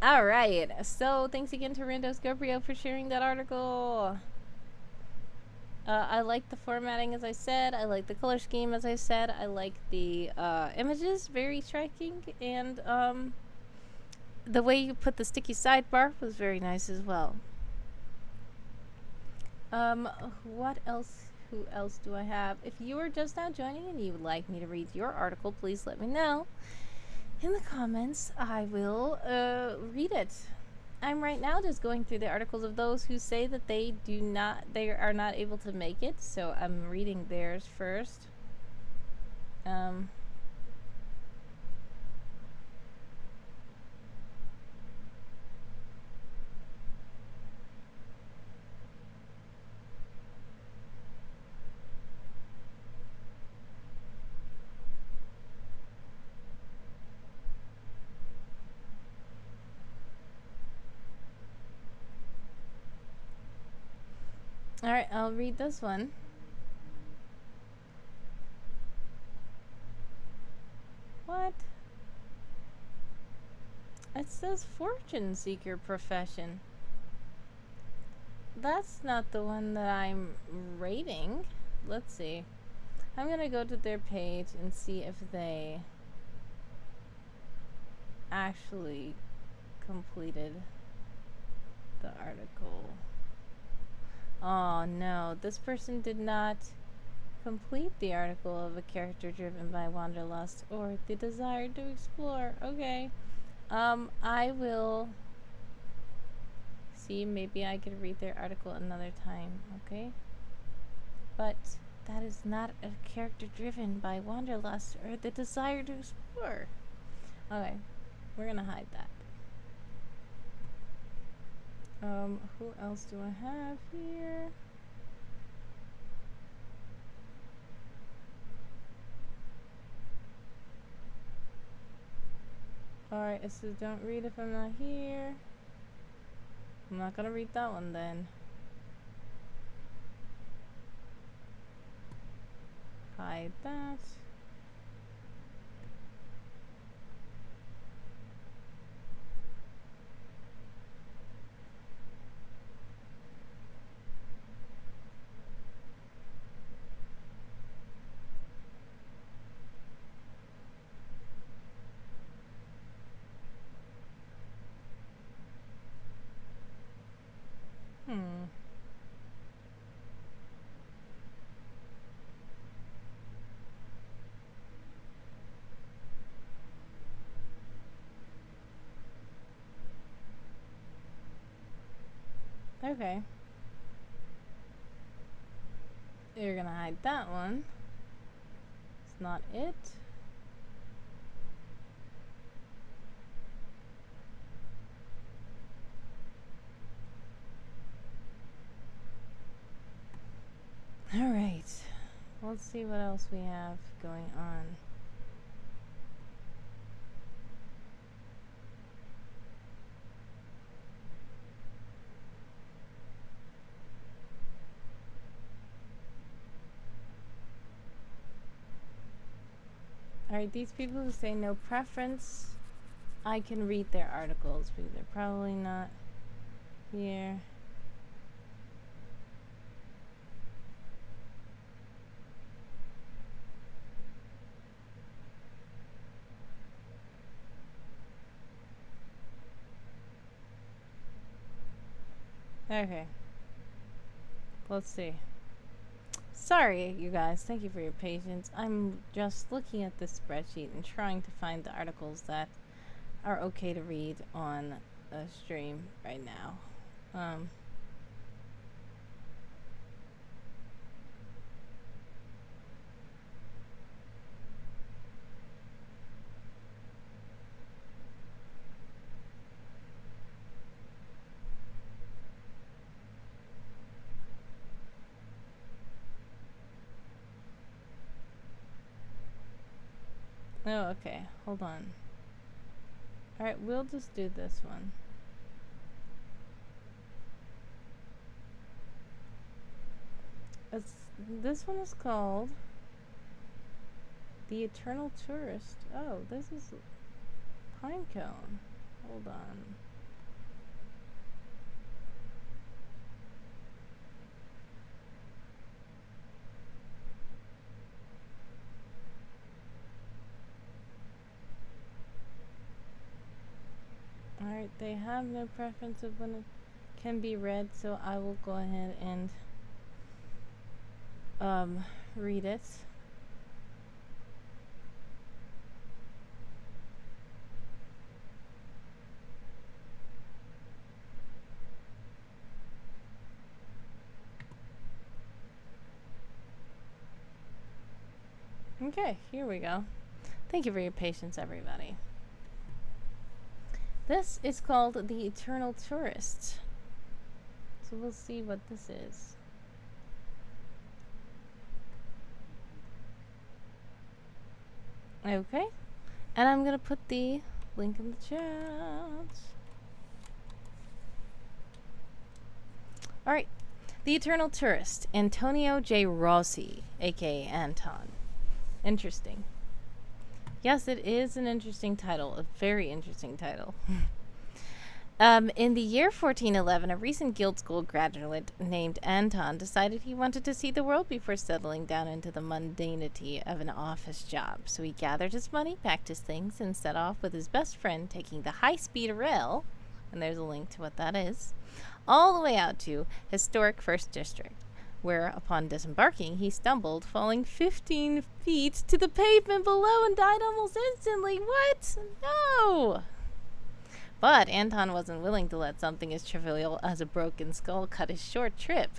Alright. So, thanks again to RandoScorpio for sharing that article. I like the formatting, as I said. I like the color scheme, as I said. I like the images, very striking. And the way you put the sticky sidebar was very nice as well. What else? Who else do I have? If you are just now joining and you would like me to read your article, please let me know in the comments. I will read it. I'm right now just going through the articles of those who say that they are not able to make it, so I'm reading theirs first. Alright, I'll read this one. What? It says fortune seeker profession. That's not the one that I'm rating. Let's see. I'm gonna go to their page and see if they actually completed the article. Oh no, this person did not complete the article of a character driven by wanderlust or the desire to explore. Okay. I will see, maybe I could read their article another time, okay? But that is not a character driven by wanderlust or the desire to explore. Okay, we're gonna hide that. Who else do I have here? Alright, it says don't read if I'm not here. I'm not gonna read that one then. Hide that. Okay. You're gonna hide that one. It's not it. Alright. Let's see what else we have going on. Alright, these people who say no preference, I can read their articles because they're probably not here. Okay. Let's see. Sorry, you guys. Thank you for your patience. I'm just looking at this spreadsheet and trying to find the articles that are okay to read on a stream right now. Oh, okay. Hold on. Alright, we'll just do this one. This one is called The Eternal Tourist. Oh, this is Pinecone. Hold on. Alright, they have no preference of when it can be read, so I will go ahead and read it. Okay, here we go. Thank you for your patience, everybody. This is called The Eternal Tourist. So we'll see what this is. Okay. And I'm going to put the link in the chat. Alright. The Eternal Tourist. Antonio J. Rossi, aka Anton. Interesting. Yes, it is an interesting title. A very interesting title. In the year 1411, a recent guild school graduate named Anton decided he wanted to see the world before settling down into the mundanity of an office job. So he gathered his money, packed his things, and set off with his best friend, taking the high-speed rail, and there's a link to what that is, all the way out to historic First District, where, upon disembarking, he stumbled, falling 15 feet to the pavement below and died almost instantly. What? No! But Anton wasn't willing to let something as trivial as a broken skull cut his short trip.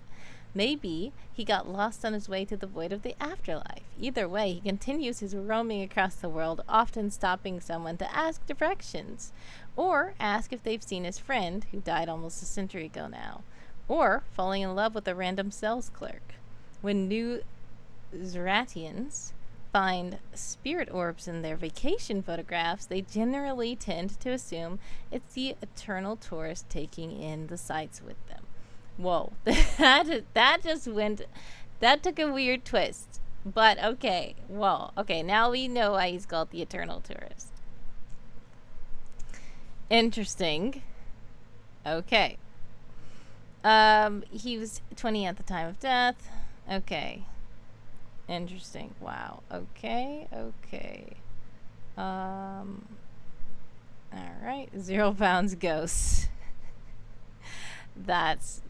Maybe he got lost on his way to the void of the afterlife. Either way, he continues his roaming across the world, often stopping someone to ask directions, or ask if they've seen his friend, who died almost a century ago now, or falling in love with a random sales clerk. When new Zeratians find spirit orbs in their vacation photographs, they generally tend to assume it's the eternal tourist taking in the sights with them. Whoa, that just went, that took a weird twist. But okay, whoa, okay, now we know why he's called the eternal tourist. Interesting. Okay. He was 20 at the time of death. Okay. Interesting. Wow. Okay. Okay. All right. 0 pounds ghosts. That's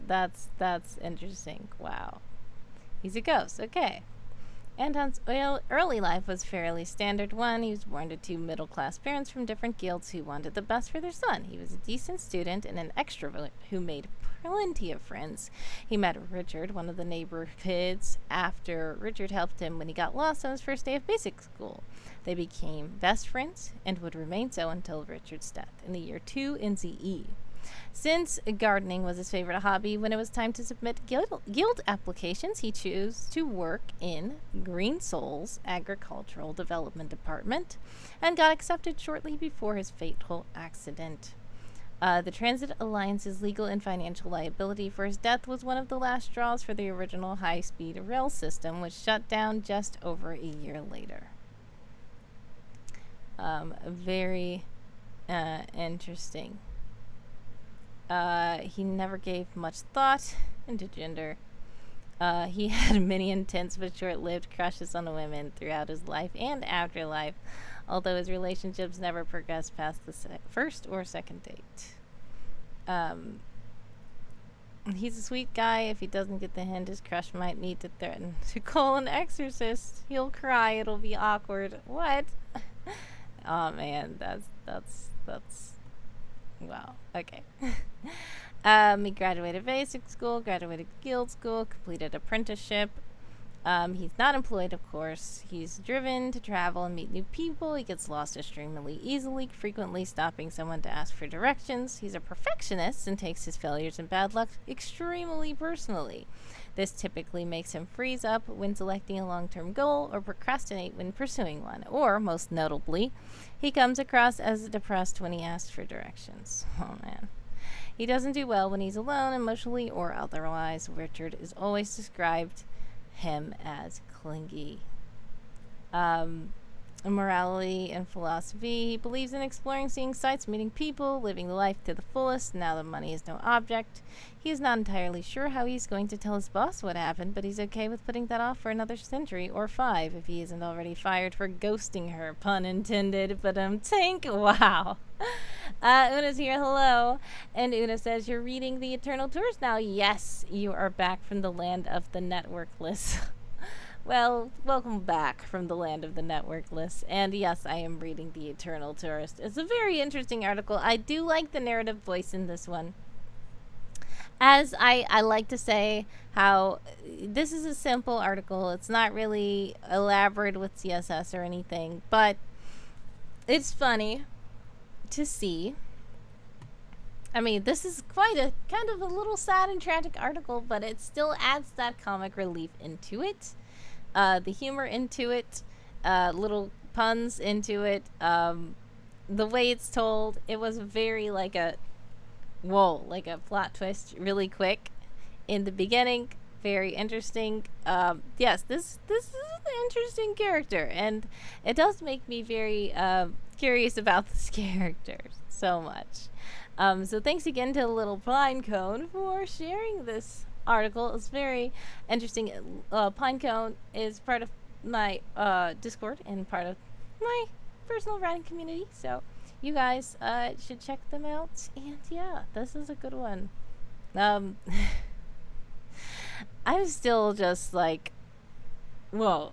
interesting. Wow. He's a ghost. Okay. Anton's early life was fairly standard one. He was born to two middle-class parents from different guilds who wanted the best for their son. He was a decent student and an extrovert who made plenty of friends. He met Richard, one of the neighbor kids, after Richard helped him when he got lost on his first day of basic school. They became best friends and would remain so until Richard's death in the year 2 NCE. Since gardening was his favorite hobby, when it was time to submit guild applications, he chose to work in Green Soul's Agricultural Development Department and got accepted shortly before his fatal accident. The Transit Alliance's legal and financial liability for his death was one of the last straws for the original high-speed rail system, which shut down just over a year later. Very interesting. He never gave much thought into gender. He had many intense but short-lived crushes on women throughout his life and afterlife, although his relationships never progressed past the first or second date. He's a sweet guy. If he doesn't get the hint, his crush might need to threaten to call an exorcist. He'll cry. It'll be awkward. What? Oh man, that's wow. Okay. He graduated basic school, graduated guild school, completed apprenticeship. He's not employed, of course. He's driven to travel and meet new people. He gets lost extremely easily, frequently stopping someone to ask for directions. He's a perfectionist and takes his failures and bad luck extremely personally. This typically makes him freeze up when selecting a long-term goal or procrastinate when pursuing one. Or, most notably, he comes across as depressed when he asks for directions. Oh, man. He doesn't do well when he's alone, emotionally or otherwise. Richard is always described him as clingy. Morality and philosophy. He believes in exploring, seeing sights, meeting people, living the life to the fullest. Now that money is no object. He is not entirely sure how he's going to tell his boss what happened, but he's okay with putting that off for another century or 5 if he isn't already fired for ghosting her. Pun intended, but tank. Wow. Una's here, hello. And Una says, you're reading The Eternal Tourist now. Yes, you are back from the land of the networkless. Well, welcome back from the land of the networkless. And yes, I am reading The Eternal Tourist. It's a very interesting article. I do like the narrative voice in this one. As I like to say how this is a simple article. It's not really elaborate with CSS or anything, but it's funny to see. I mean, this is quite a kind of a little sad and tragic article, but it still adds that comic relief into it. The humor into it, little puns into it, the way it's told. It was very like a plot twist really quick in the beginning. Very interesting. Yes, this is an interesting character, and it does make me very curious about this character so much. So thanks again to Little Pinecone for sharing this article. It's very interesting. Pinecone is part of my Discord and part of my personal writing community, so you guys should check them out. And yeah, this is a good one. I'm still just like, whoa,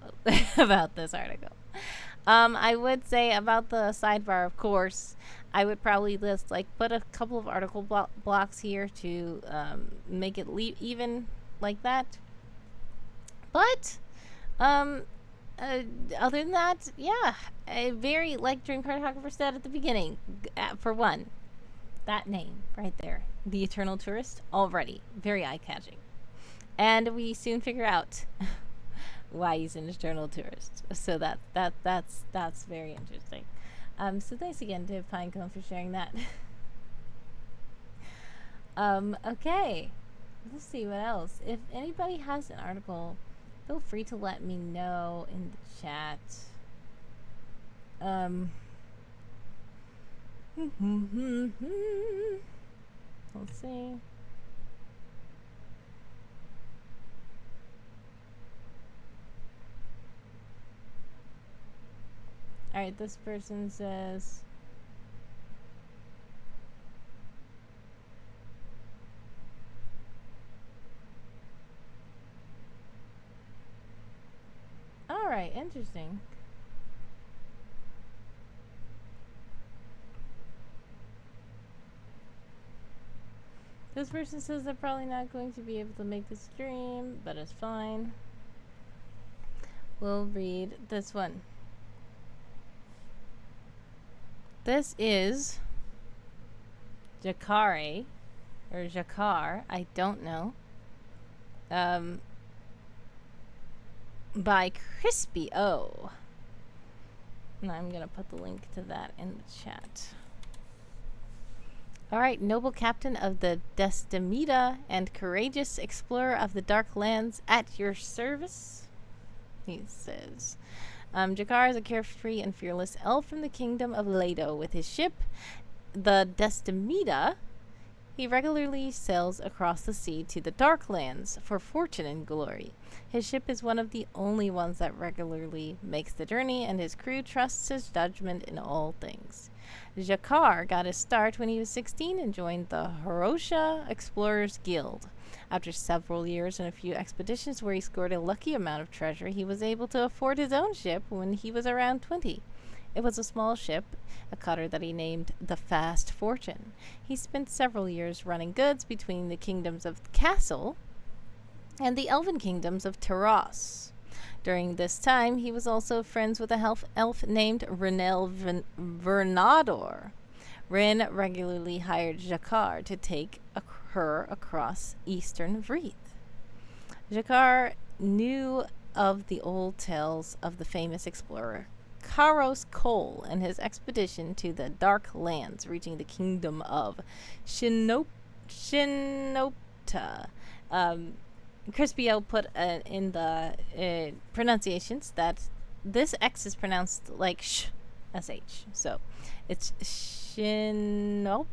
about this article. I would say about the sidebar, of course, I would probably just like put a couple of article blocks here to make it even like that. But other than that, yeah, very, like Dream Cartographer said at the beginning, for one, that name right there, The Eternal Tourist, already very eye-catching. And we soon figure out why he's an eternal tourist. So that's very interesting. So thanks again to Pinecone for sharing that. Okay. Let's see what else. If anybody has an article, feel free to let me know in the chat. Let's see. Alright, this person says, oh, Alright, interesting. This person says they're probably not going to be able to make the stream, but it's fine. We'll read this one. This is JACARE, or JACARE, I don't know. By Crispy O. And I'm gonna put the link to that in the chat. Alright, noble captain of the Desdemita and courageous explorer of the Dark Lands, at your service, he says. JACARE is a carefree and fearless elf from the kingdom of Lado. With his ship, the Desdemita, he regularly sails across the sea to the Dark Lands for fortune and glory. His ship is one of the only ones that regularly makes the journey, and his crew trusts his judgment in all things. JACARE got his start when he was 16 and joined the Horosha Explorers Guild. After several years and a few expeditions where he scored a lucky amount of treasure, he was able to afford his own ship when he was around 20. It was a small ship, a cutter that he named the Fast Fortune. He spent several years running goods between the kingdoms of Castle and the elven kingdoms of Taros. During this time, he was also friends with a elf named Renel Vernador. Ren regularly hired JACARE to take her across eastern Vreath. JACARE knew of the old tales of the famous explorer Karos Cole and his expedition to the Dark Lands, reaching the kingdom of Shinopta. Crispio put in the pronunciations that this X is pronounced like sh, sh. So it's Shinopta.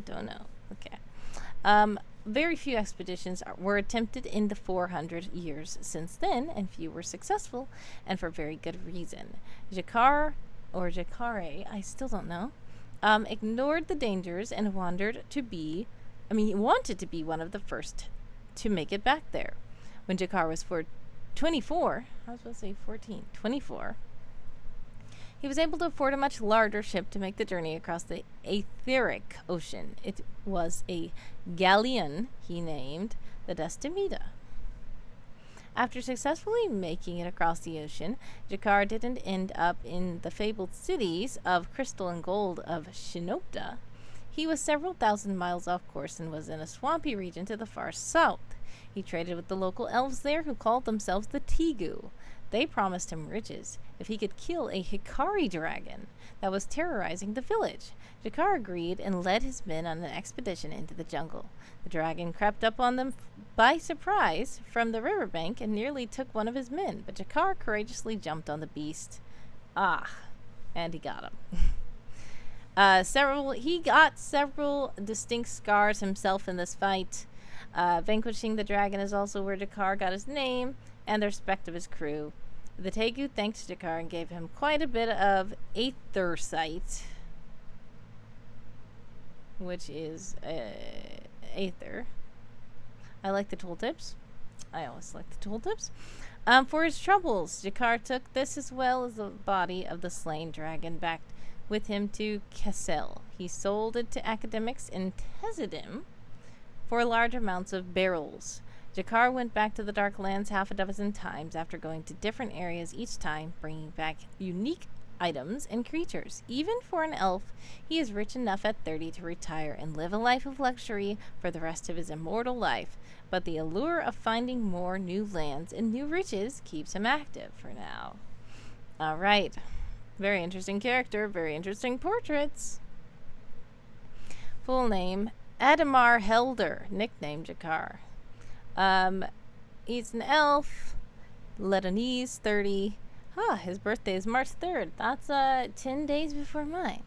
Don't know. Okay. Very few expeditions were attempted in the 400 years since then, and few were successful, and for very good reason. JACARE, or JACARE, I still don't know, ignored the dangers and wanted to be one of the first to make it back there. When JACARE was 24, I was supposed to say 14, 24, he was able to afford a much larger ship to make the journey across the Aetheric Ocean. It was a galleon he named the Desdemita. After successfully making it across the ocean, JACARE didn't end up in the fabled cities of crystal and gold of Shinopta. He was several thousand miles off course and was in a swampy region to the far south. He traded with the local elves there, who called themselves the Tegu. They promised him riches if he could kill a Hikari dragon that was terrorizing the village. JACARE agreed and led his men on an expedition into the jungle. The dragon crept up on them by surprise from the riverbank and nearly took one of his men, but JACARE courageously jumped on the beast. And he got him. He got several distinct scars himself in this fight. Vanquishing the dragon is also where JACARE got his name and the respect of his crew. The Tegu thanked JACARE and gave him quite a bit of aethersite, which is aether. I like the tooltips. I always like the tooltips. For his troubles, JACARE took this as well as the body of the slain dragon back with him to Kessel. He sold it to academics in Tezidim for large amounts of barrels. JACARE went back to the Dark Lands half a dozen times after going to different areas each time, bringing back unique items and creatures. Even for an elf, he is rich enough at 30 to retire and live a life of luxury for the rest of his immortal life, but the allure of finding more new lands and new riches keeps him active for now. Alright. Very interesting character, very interesting portraits. Full name, Adamar Helder, nickname JACARE. He's an elf, Lebanese, 30. His birthday is March 3rd. That's 10 days before mine.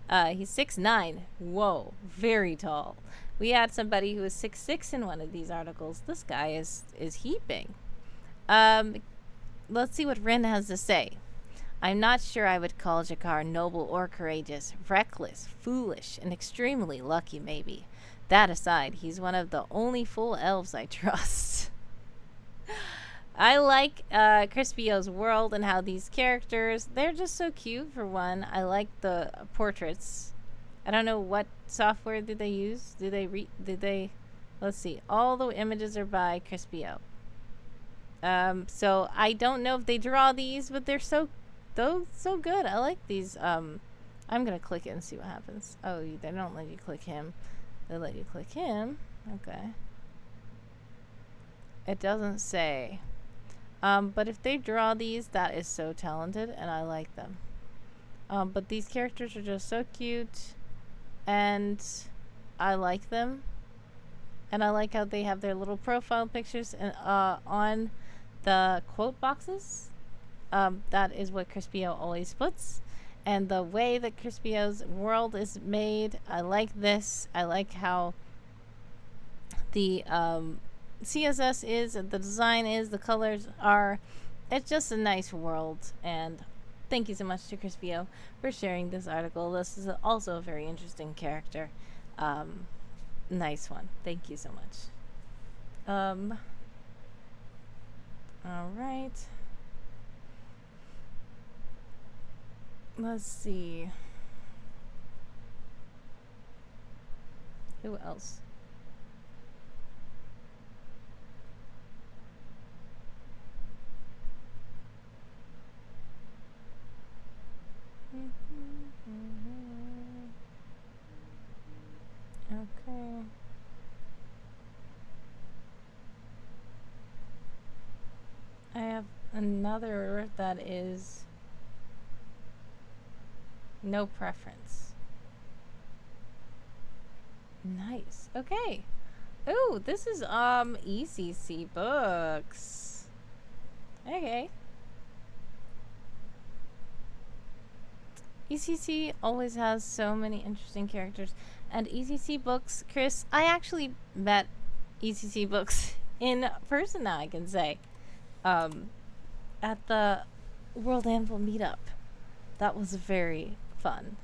He's 6'9". Whoa, very tall. We had somebody who was 6'6" in one of these articles. This guy is heaping. Let's see what Ren has to say. I'm not sure I would call JACARE noble or courageous, reckless, foolish, and extremely lucky maybe. That aside, he's one of the only full elves I trust. I like Crispio's world and how these characters, they're just so cute for one. I like the portraits. I don't know what software did they use. Did they let's see. All the images are by Crispio. So I don't know if they draw these, but they're so good. I like these. I'm gonna click it and see what happens. Oh, they don't let you click him. They let you click him. Okay. It doesn't say. But if they draw these, that is so talented, and I like them. But these characters are just so cute, and I like them. And I like how they have their little profile pictures and on the quote boxes. That is what Crispio always puts. And the way that Crispio's world is made, I like this. I like how the CSS is, the design is, the colors are. It's just a nice world. And thank you so much to Crispio for sharing this article. This is also a very interesting character. Nice one. Thank you so much. All right. Let's see. Who else? Okay. I have another that is no preference. Nice. Okay. Oh, this is ECCBOOKS. Okay. ECC always has so many interesting characters. And ECCBOOKS, Chris, I actually met ECCBOOKS in person now, I can say. At the World Anvil meetup. That was very fun.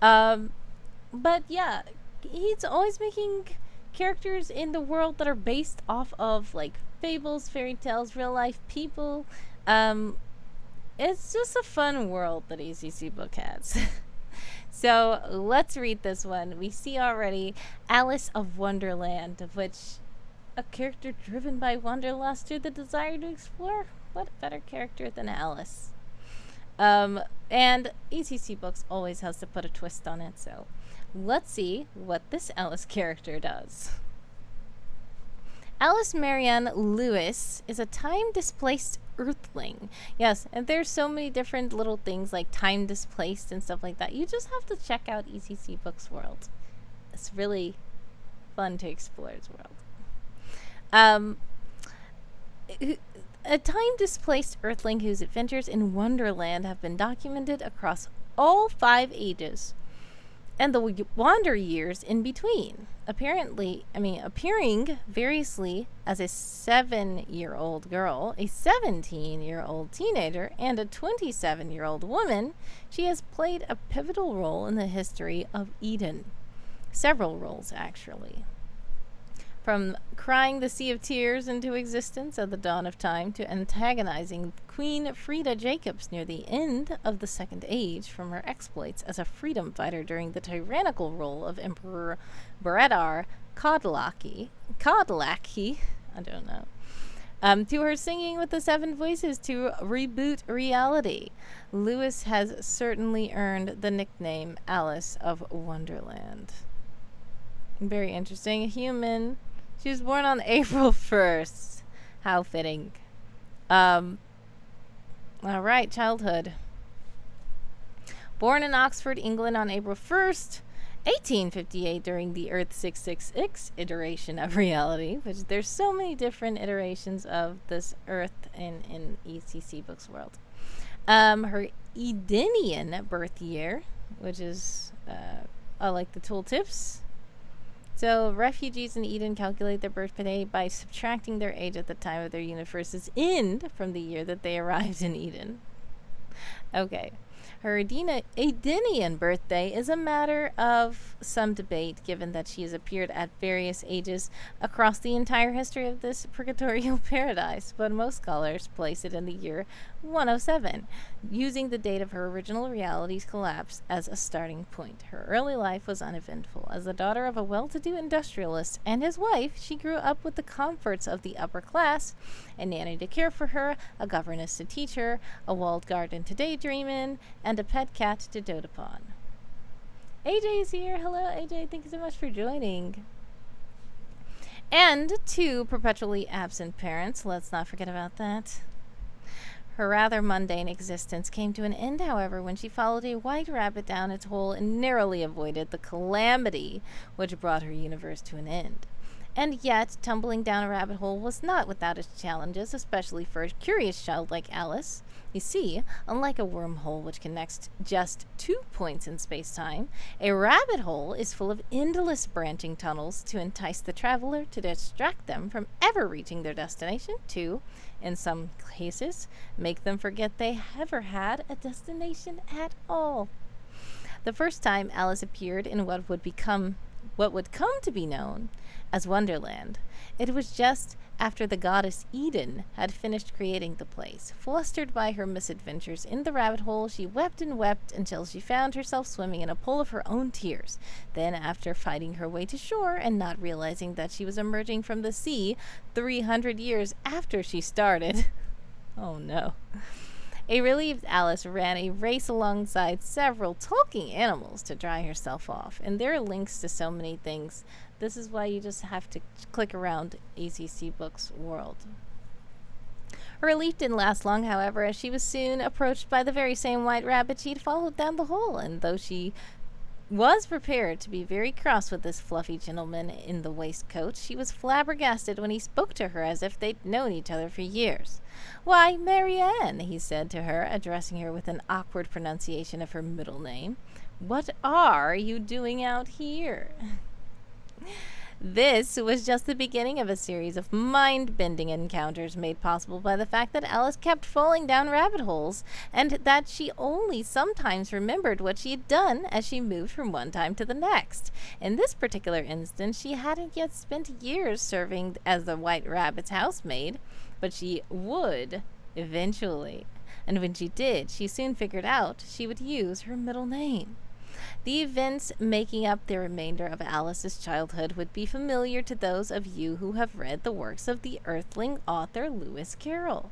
But yeah, he's always making characters in the world that are based off of like fables, fairy tales, real life people. It's just a fun world that ECCBOOK has. So let's read this one. We see already Alice of Wonderland, of which a character driven by wanderlust through the desire to explore. What better character than Alice? And ECCBOOKS always has to put a twist on it, so let's see what this Alice character does. Alice Marianne Lewis is a time-displaced earthling. Yes, and there's so many different little things like time-displaced and stuff like that. You just have to check out ECCBOOKS world. It's really fun to explore its world. A time-displaced earthling whose adventures in Wonderland have been documented across all 5 ages and the wander years in between. Appearing variously as a 7-year-old girl, a 17-year-old teenager, and a 27-year-old woman, she has played a pivotal role in the history of Eden. Several roles, actually. From crying the Sea of Tears into existence at the dawn of time to antagonizing Queen Frida Jacobs near the end of the Second Age from her exploits as a freedom fighter during the tyrannical rule of Emperor Bredar Kodlaki, I don't know, to her singing with the 7 voices to reboot reality. Lewis has certainly earned the nickname Alice of Wonderland. Very interesting. A human. She was born on April 1st. How fitting. All right, childhood. Born in Oxford, England on April 1st, 1858 during the Earth 666 iteration of reality, which there's so many different iterations of this Earth in ECCBOOKS world. Her Edenian birth year, which is, I like the tooltips. So, refugees in Eden calculate their birthday by subtracting their age at the time of their universe's end from the year that they arrived in Eden. Okay. Her Edenian birthday is a matter of some debate, given that she has appeared at various ages across the entire history of this purgatorial paradise, but most scholars place it in the year 107, using the date of her original reality's collapse as a starting point. Her early life was uneventful. As the daughter of a well-to-do industrialist and his wife, she grew up with the comforts of the upper class, a nanny to care for her, a governess to teach her, a walled garden to daydream in, and a pet cat to dote upon. AJ is here. Hello, AJ. Thank you so much for joining. And 2 perpetually absent parents. Let's not forget about that. Her rather mundane existence came to an end, however, when she followed a white rabbit down its hole and narrowly avoided the calamity which brought her universe to an end. And yet, tumbling down a rabbit hole was not without its challenges, especially for a curious child like Alice. You see, unlike a wormhole which connects just 2 points in space-time, a rabbit hole is full of endless branching tunnels to entice the traveler, to distract them from ever reaching their destination, to, in some cases, make them forget they ever had a destination at all. The first time Alice appeared in what would come to be known as Wonderland, it was just after the goddess Eden had finished creating the place. Flustered by her misadventures in the rabbit hole, she wept and wept until she found herself swimming in a pool of her own tears. Then, after fighting her way to shore and not realizing that she was emerging from the sea 300 years after she started, oh no, a relieved Alice ran a race alongside several talking animals to dry herself off. And there are links to so many things. This is why you just have to click around ECCBOOKS world. Her relief didn't last long, however, as she was soon approached by the very same white rabbit she'd followed down the hole, and though she was prepared to be very cross with this fluffy gentleman in the waistcoat, she was flabbergasted when he spoke to her as if they'd known each other for years. "Why, Marianne," he said to her, addressing her with an awkward pronunciation of her middle name. "What are you doing out here?" This was just the beginning of a series of mind-bending encounters made possible by the fact that Alice kept falling down rabbit holes, and that she only sometimes remembered what she had done as she moved from one time to the next. In this particular instance, she hadn't yet spent years serving as the White Rabbit's housemaid, but she would eventually. And when she did, she soon figured out she would use her middle name. The events making up the remainder of Alice's childhood would be familiar to those of you who have read the works of the Earthling author Lewis Carroll.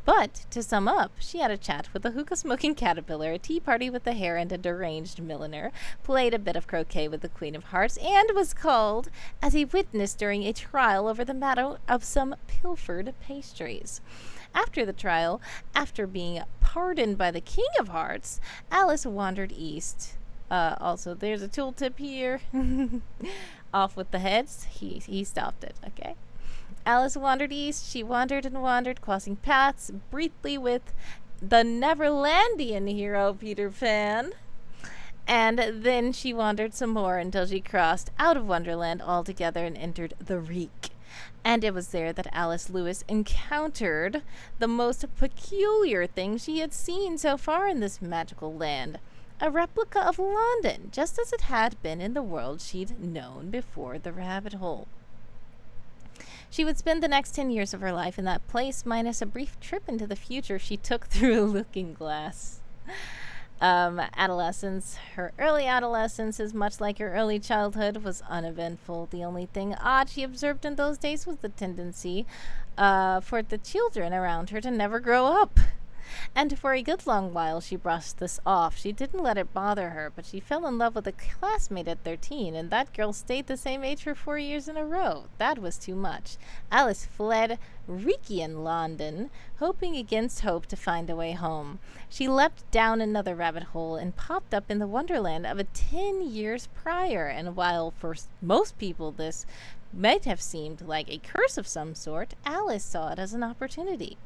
But, to sum up, she had a chat with a hookah-smoking caterpillar, a tea party with the hare and a deranged milliner, played a bit of croquet with the Queen of Hearts, and was called as a witness during a trial over the matter of some pilfered pastries. After the trial, after being pardoned by the King of Hearts, Alice wandered east. Also, there's a tooltip here. Off with the heads. He stopped it, okay? Alice wandered east. She wandered and wandered, crossing paths briefly with the Neverlandian hero, Peter Pan. And then she wandered some more until she crossed out of Wonderland altogether and entered the Reek. And it was there that Alice Lewis encountered the most peculiar thing she had seen so far in this magical land. A replica of London, just as it had been in the world she'd known before the rabbit hole. She would spend the next 10 years of her life in that place, minus a brief trip into the future she took through a looking glass. Adolescence. Her early adolescence, as much like her early childhood, was uneventful. The only thing odd she observed in those days was the tendency for the children around her to never grow up. And for a good long while she brushed this off. She didn't let it bother her, but she fell in love with a classmate at 13, and that girl stayed the same age for 4 years in a row. That was too much. Alice fled Reekian London, hoping against hope to find a way home. She leapt down another rabbit hole and popped up in the Wonderland of 10 years prior, and while for most people this might have seemed like a curse of some sort, Alice saw it as an opportunity.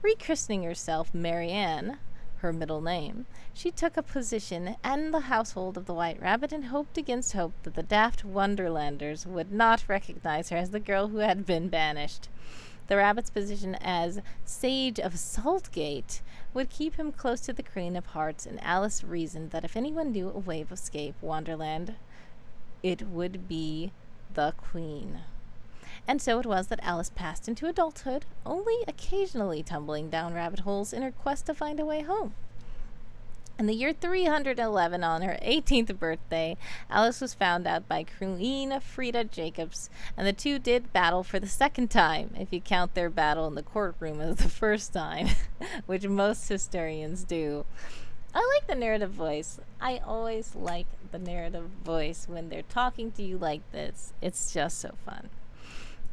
Rechristening herself Marianne, her middle name, she took a position in the household of the White Rabbit and hoped against hope that the daft Wonderlanders would not recognize her as the girl who had been banished. The rabbit's position as Sage of Saltgate would keep him close to the Queen of Hearts, and Alice reasoned that if anyone knew a way of escape Wonderland, it would be the Queen. And so it was that Alice passed into adulthood, only occasionally tumbling down rabbit holes in her quest to find a way home. In the year 311, on her 18th birthday, Alice was found out by Queen Frida Jacobs, and the two did battle for the second time, if you count their battle in the courtroom as the first time, which most historians do. I like the narrative voice. I always like the narrative voice when they're talking to you like this. It's just so fun.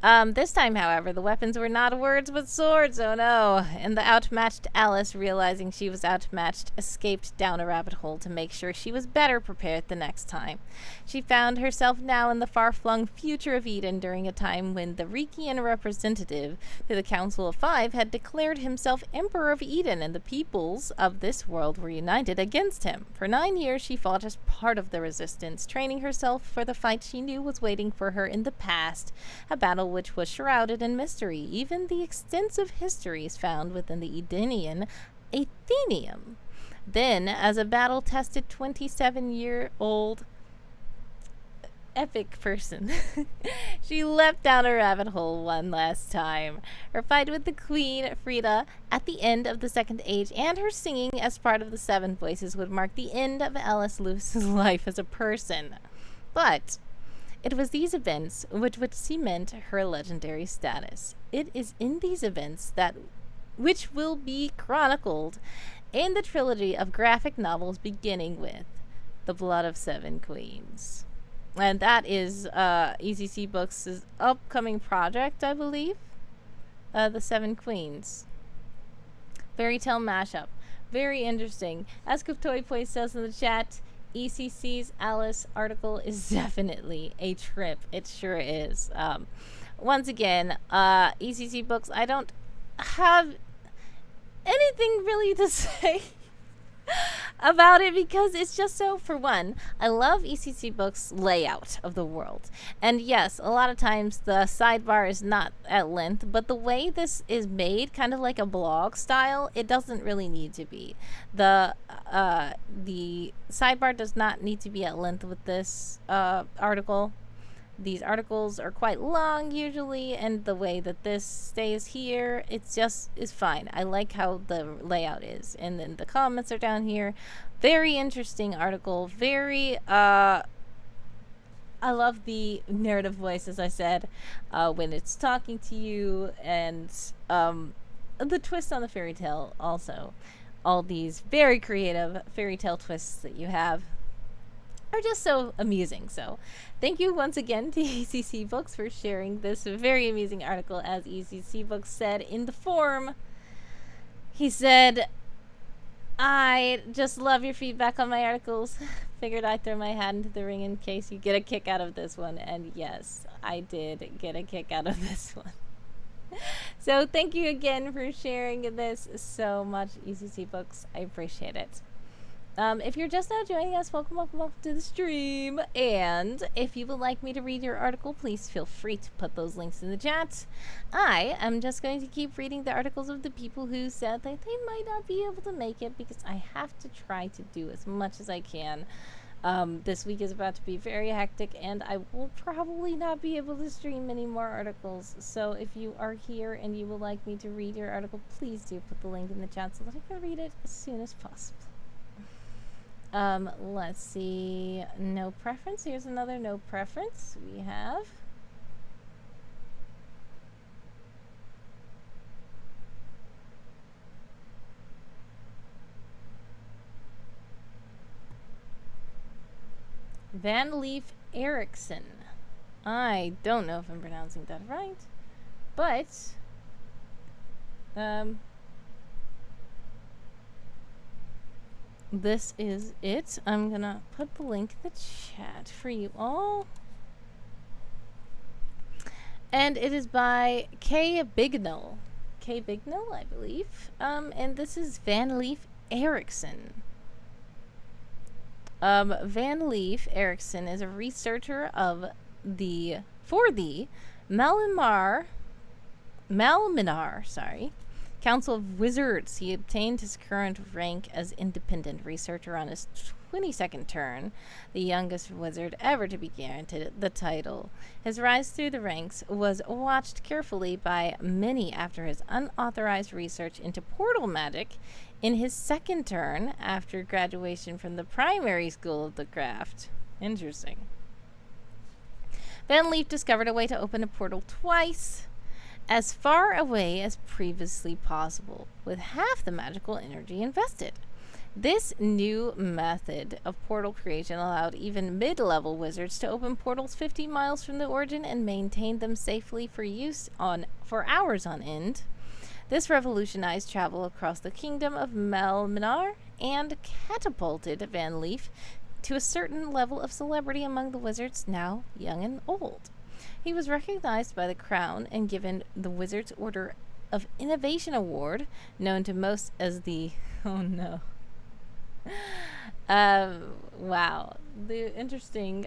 This time, however, the weapons were not words but swords, oh no, and the outmatched Alice, realizing she was outmatched, escaped down a rabbit hole to make sure she was better prepared the next time. She found herself now in the far-flung future of Eden during a time when the Rikian representative to the Council of Five had declared himself Emperor of Eden, and the peoples of this world were united against him. For 9 years she fought as part of the resistance, training herself for the fight she knew was waiting for her in the past, a battle which was shrouded in mystery. Even the extensive histories found within the Edenian Athenium. Then, as a battle-tested 27-year-old epic person, she leapt down a rabbit hole one last time. Her fight with the Queen, Frida, at the end of the Second Age, and her singing as part of the Seven Voices would mark the end of Alice Lewis's life as a person. But it was these events which would cement her legendary status. It is in these events that which will be chronicled in the trilogy of graphic novels beginning with The Blood of Seven Queens. And that is ECCBOOKS' upcoming project, I believe. The Seven Queens. Fairy tale mashup. Very interesting. As Toy says in the chat, ECC's Alice article is definitely a trip. It sure is. Once again, ECCBOOKS, I don't have anything really to say about it because it's just so, for one, I love ECCBOOKS' layout of the world. And yes, a lot of times the sidebar is not at length, but the way this is made, kind of like a blog style, it doesn't really need to be. The sidebar does not need to be at length with this article. These articles are quite long usually, and the way that this stays here, it's just is fine. I like how the layout is. And then the comments are down here. Very interesting article. Very I love the narrative voice, as I said, when it's talking to you, and the twist on the fairy tale also. All these very creative fairy tale twists that you have are just so amusing. So thank you once again to ECCBOOKS for sharing this very amusing article. As ECCBOOKS said in the forum, he said, I just love your feedback on my articles. Figured I'd throw my hat into the ring in case you get a kick out of this one. And yes, I did get a kick out of this one. So thank you again for sharing this so much, ECCBOOKS. I appreciate it. If you're just now joining us, welcome to the stream. And if you would like me to read your article, please feel free to put those links in the chat. I am just going to keep reading the articles of the people who said that they might not be able to make it, because I have to try to do as much as I can. This week is about to be very hectic, and I will probably not be able to stream any more articles. So if you are here and you would like me to read your article, please do put the link in the chat so that I can read it as soon as possible. Let's see. No preference. Here's another no preference. We have VanLief Aericksen. I don't know if I'm pronouncing that right, but this is it. I'm gonna put the link in the chat for you all. And it is by Kbignell. Kbignell, I believe. And this is VanLief Aericksen. VanLief Aericksen is a researcher for the Malamar Malminar, sorry, Council of Wizards. He obtained his current rank as independent researcher on his 22nd turn, the youngest wizard ever to be granted the title. His rise through the ranks was watched carefully by many after his unauthorized research into portal magic in his second turn after graduation from the primary school of the craft. Interesting. VanLief discovered a way to open a portal twice, as far away as previously possible, with half the magical energy invested. This new method of portal creation allowed even mid-level wizards to open portals 50 miles from the origin and maintain them safely for use for hours on end. This revolutionized travel across the kingdom of Malminar and catapulted VanLief to a certain level of celebrity among the wizards, now young and old. He was recognized by the crown and given the Wizard's Order of Innovation Award, known to most as the... oh no. Wow. The interesting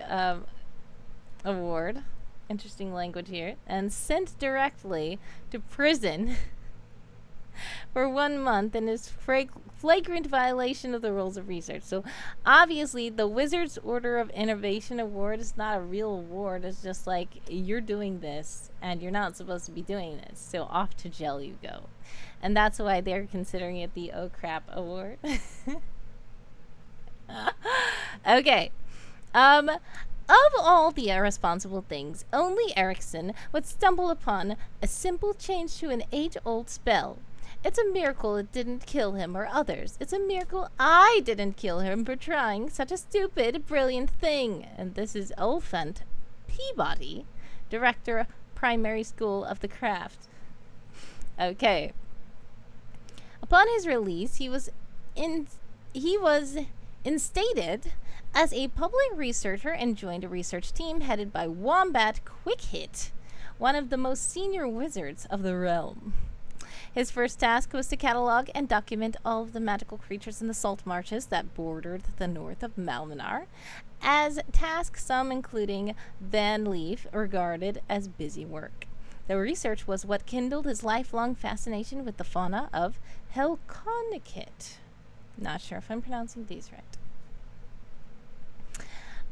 award. Interesting language here. And sent directly to prison for 1 month in his flagrant violation of the rules of research. So obviously the Wizard's Order of Innovation Award is not a real award. It's just like, you're doing this and you're not supposed to be doing this, so off to jail you go. And that's why they're considering it the oh crap award. Okay. Of all the irresponsible things, only Aericksen would stumble upon a simple change to an age-old spell. It's a miracle it didn't kill him or others. It's a miracle I didn't kill him for trying such a stupid, brilliant thing. And this is Ulfant Peabody, Director, Primary School of the Craft. Okay. Upon his release, he was instated as a public researcher and joined a research team headed by Wombat Quickhit, one of the most senior wizards of the realm. His first task was to catalog and document all of the magical creatures in the salt marshes that bordered the north of Malminar, as tasks some including VanLief regarded as busy work. The research was what kindled his lifelong fascination with the fauna of Qillqana. Not sure if I'm pronouncing these right.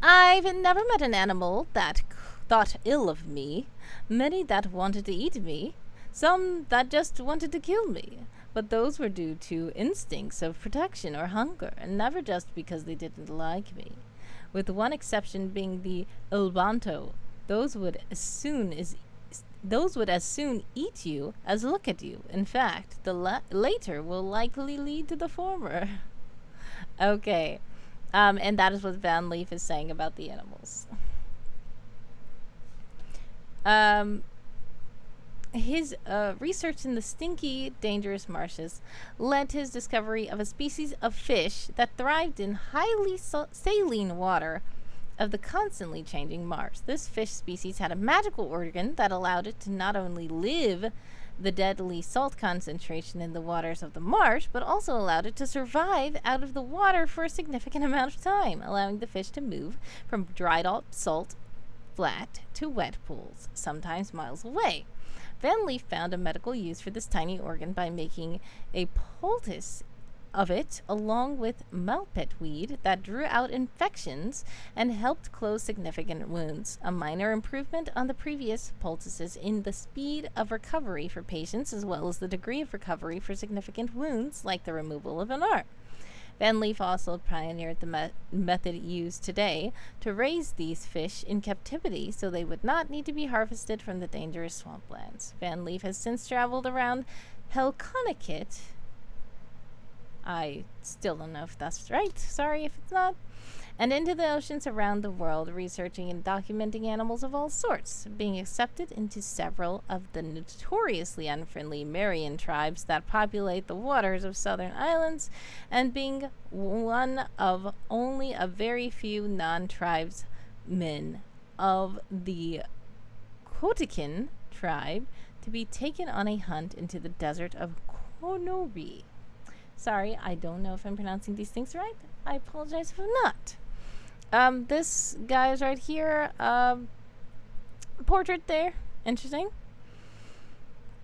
I've never met an animal that thought ill of me, many that wanted to eat me, some that just wanted to kill me, but those were due to instincts of protection or hunger, and never just because they didn't like me. With one exception being the Ilbanto, those would as soon eat you as look at you. In fact, the later will likely lead to the former. Okay. And that is what VanLief is saying about the animals. His research in the stinky, dangerous marshes led to his discovery of a species of fish that thrived in highly saline water of the constantly changing marsh. This fish species had a magical organ that allowed it to not only live the deadly salt concentration in the waters of the marsh, but also allowed it to survive out of the water for a significant amount of time, allowing the fish to move from dried up salt flat to wet pools, sometimes miles away. VanLief found a medical use for this tiny organ by making a poultice of it along with malpet weed that drew out infections and helped close significant wounds, a minor improvement on the previous poultices in the speed of recovery for patients as well as the degree of recovery for significant wounds like the removal of an arm. VanLief also pioneered the method used today to raise these fish in captivity so they would not need to be harvested from the dangerous swamplands. VanLief has since traveled around Qillqana. I still don't know if that's right. Sorry if it's not. And into the oceans around the world, researching and documenting animals of all sorts, being accepted into several of the notoriously unfriendly Marian tribes that populate the waters of southern islands, and being one of only a very few non-tribesmen of the Qillqana tribe to be taken on a hunt into the desert of Konobi. Sorry, I don't know if I'm pronouncing these things right. I apologize if I'm not. This guy is right here. Portrait there. Interesting.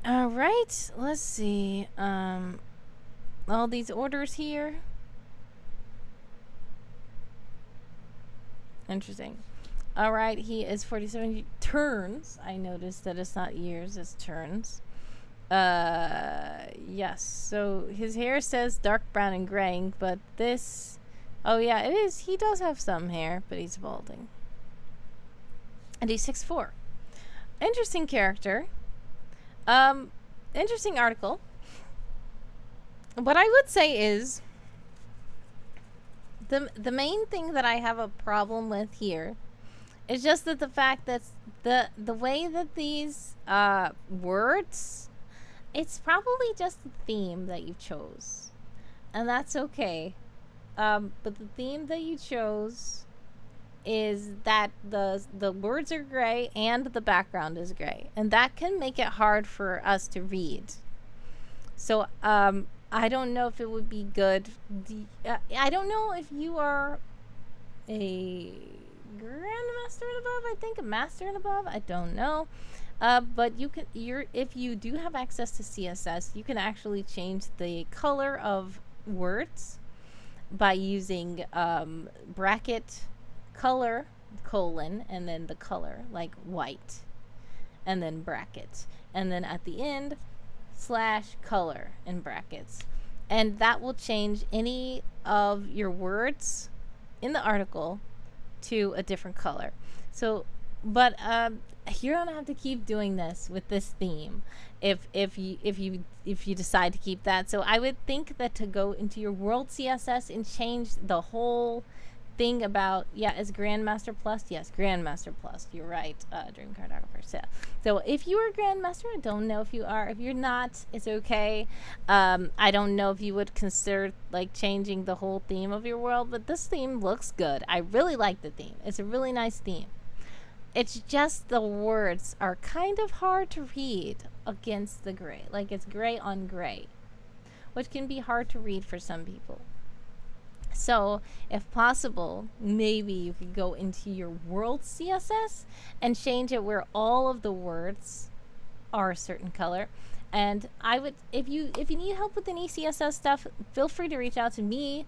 All right, let's see. All these orders here. Interesting. All right, he is 47 turns. I noticed that it's not years, it's turns. Yes. So his hair says dark brown and graying, but this, oh yeah, it is. He does have some hair, but he's balding. And he's 6'4". Interesting character. Interesting article. What I would say is the main thing that I have a problem with here is just that the fact that the way that these words, it's probably just the theme that you chose, and that's okay. But the theme that you chose is that the words are gray and the background is gray, and that can make it hard for us to read. So I don't know if it would be good. I don't know if you are a grandmaster and above. I think a master and above. I don't know. But you can. If you do have access to CSS, you can actually change the color of words by using bracket color colon and then the color, like white, and then bracket, and then at the end / color in brackets, and that will change any of your words in the article to a different color. So but you're gonna have to keep doing this with this theme if you decide to keep that. So I would think that to go into your world CSS and change the whole thing about, yeah, is Grandmaster Plus? Yes, Grandmaster Plus. You're right, Dream Cartographer. So if you are Grandmaster, I don't know if you are. If you're not, it's okay. I don't know if you would consider like changing the whole theme of your world, but this theme looks good. I really like the theme. It's a really nice theme. It's just the words are kind of hard to read against the gray. Like it's gray on gray, which can be hard to read for some people. So, if possible, maybe you could go into your world CSS and change it where all of the words are a certain color. And I would, if you need help with any CSS stuff, feel free to reach out to me.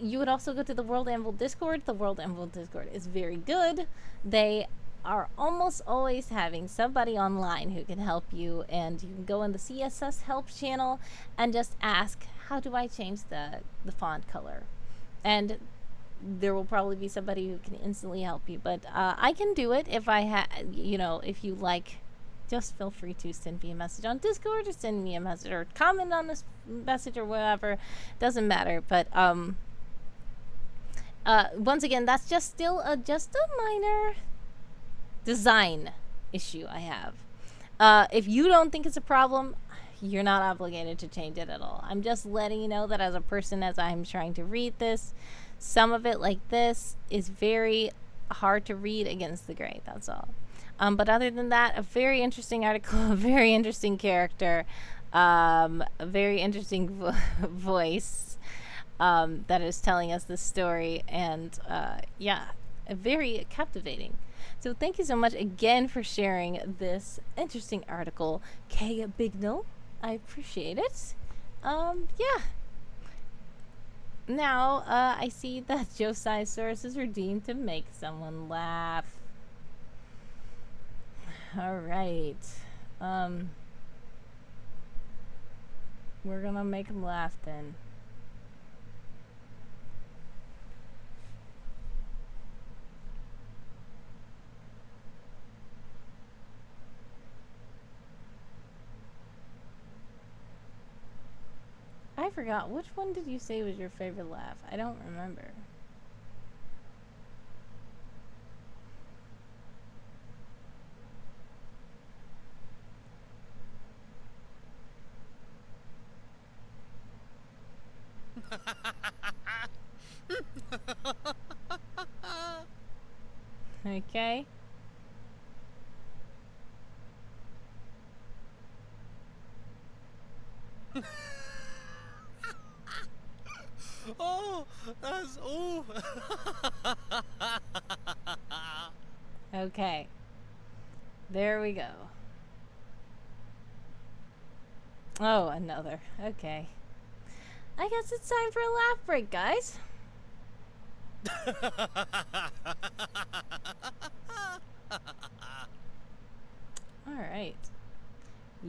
You would also go to the World Anvil Discord. The World Anvil Discord is very good. They are almost always having somebody online who can help you, and you can go in the CSS help channel and just ask, how do I change the font color? And there will probably be somebody who can instantly help you. But I can do it if if you like. Just feel free to send me a message on Discord, or send me a message, or comment on this message, or whatever. Doesn't matter. But once again, that's just still just a minor design issue I have. If you don't think it's a problem, you're not obligated to change it at all. I'm just letting you know that as a person, as I'm trying to read this, some of it like this is very hard to read against the gray. That's all. But other than that, a very interesting article, a very interesting character, a very interesting voice that is telling us this story, and very captivating. So thank you so much again for sharing this interesting article, Kbignell. I appreciate it. Now, I see that Josiahsaurus is redeemed to make someone laugh. Alright. We're gonna make him laugh then. I forgot. Which one did you say was your favorite laugh? I don't remember. Okay. Oh, that's Okay. There we go. Oh, another. Okay. I guess it's time for a laugh break, guys. Alright.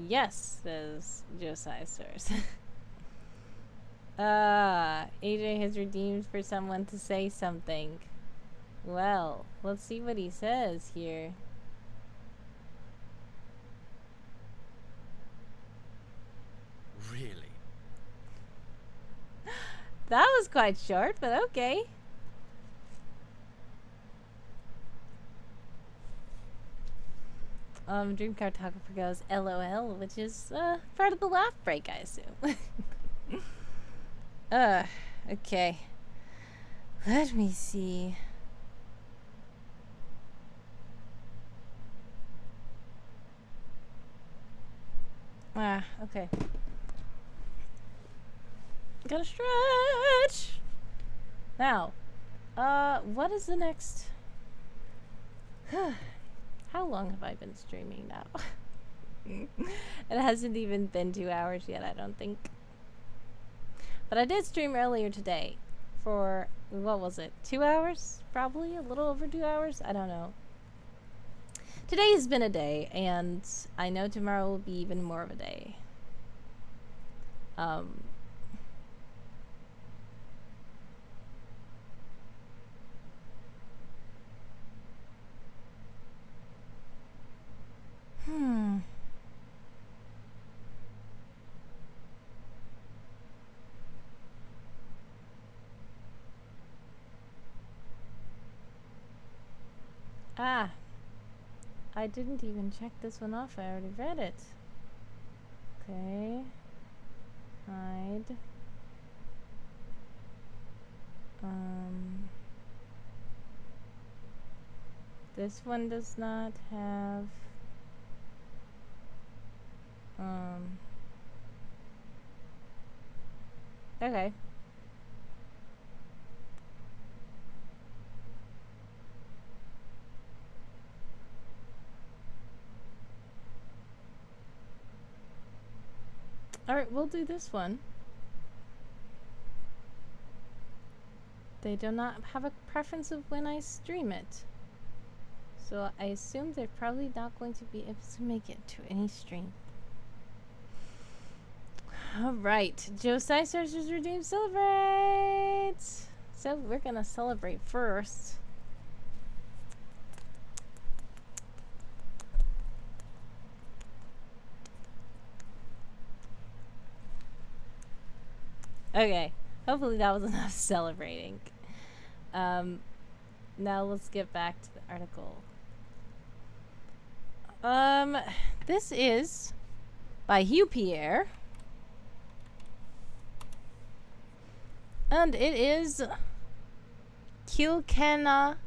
Yes, says Josiah Stars. AJ has redeemed for someone to say something. Well, let's see what he says here. Really? That was quite short, but okay. Dream Cartographer goes LOL, which is part of the laugh break, I assume. Okay. Let me see. Okay. Gotta stretch! Now, what is the next? How long have I been streaming now? It hasn't even been 2 hours yet, I don't think. But I did stream earlier today for, what was it, 2 hours? Probably a little over 2 hours? I don't know. Today has been a day, and I know tomorrow will be even more of a day. I didn't even check this one off. I already read it. Okay. Hide. This one does not have okay. Alright, we'll do this one. They do not have a preference of when I stream it. So I assume they're probably not going to be able to make it to any stream. Alright, Josiah Searchers Redeem celebrate! So we're gonna celebrate first. Okay, hopefully that was enough celebrating. Now let's get back to the article. This is by hughpierre. And it is Qillqana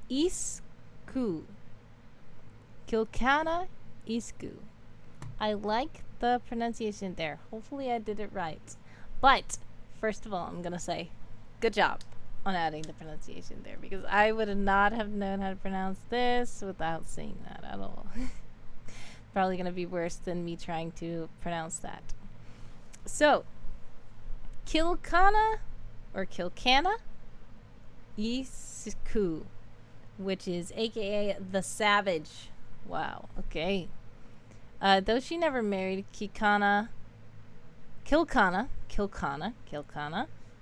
Isku. Qillqana Isku. I like the pronunciation there. Hopefully I did it right. But first of all, I'm gonna say good job on adding the pronunciation there, because I would not have known how to pronounce this without seeing that at all. Probably gonna be worse than me trying to pronounce that. So, Qillqana Isku, which is aka the Savage. Wow, okay. Though she never married, Qillqana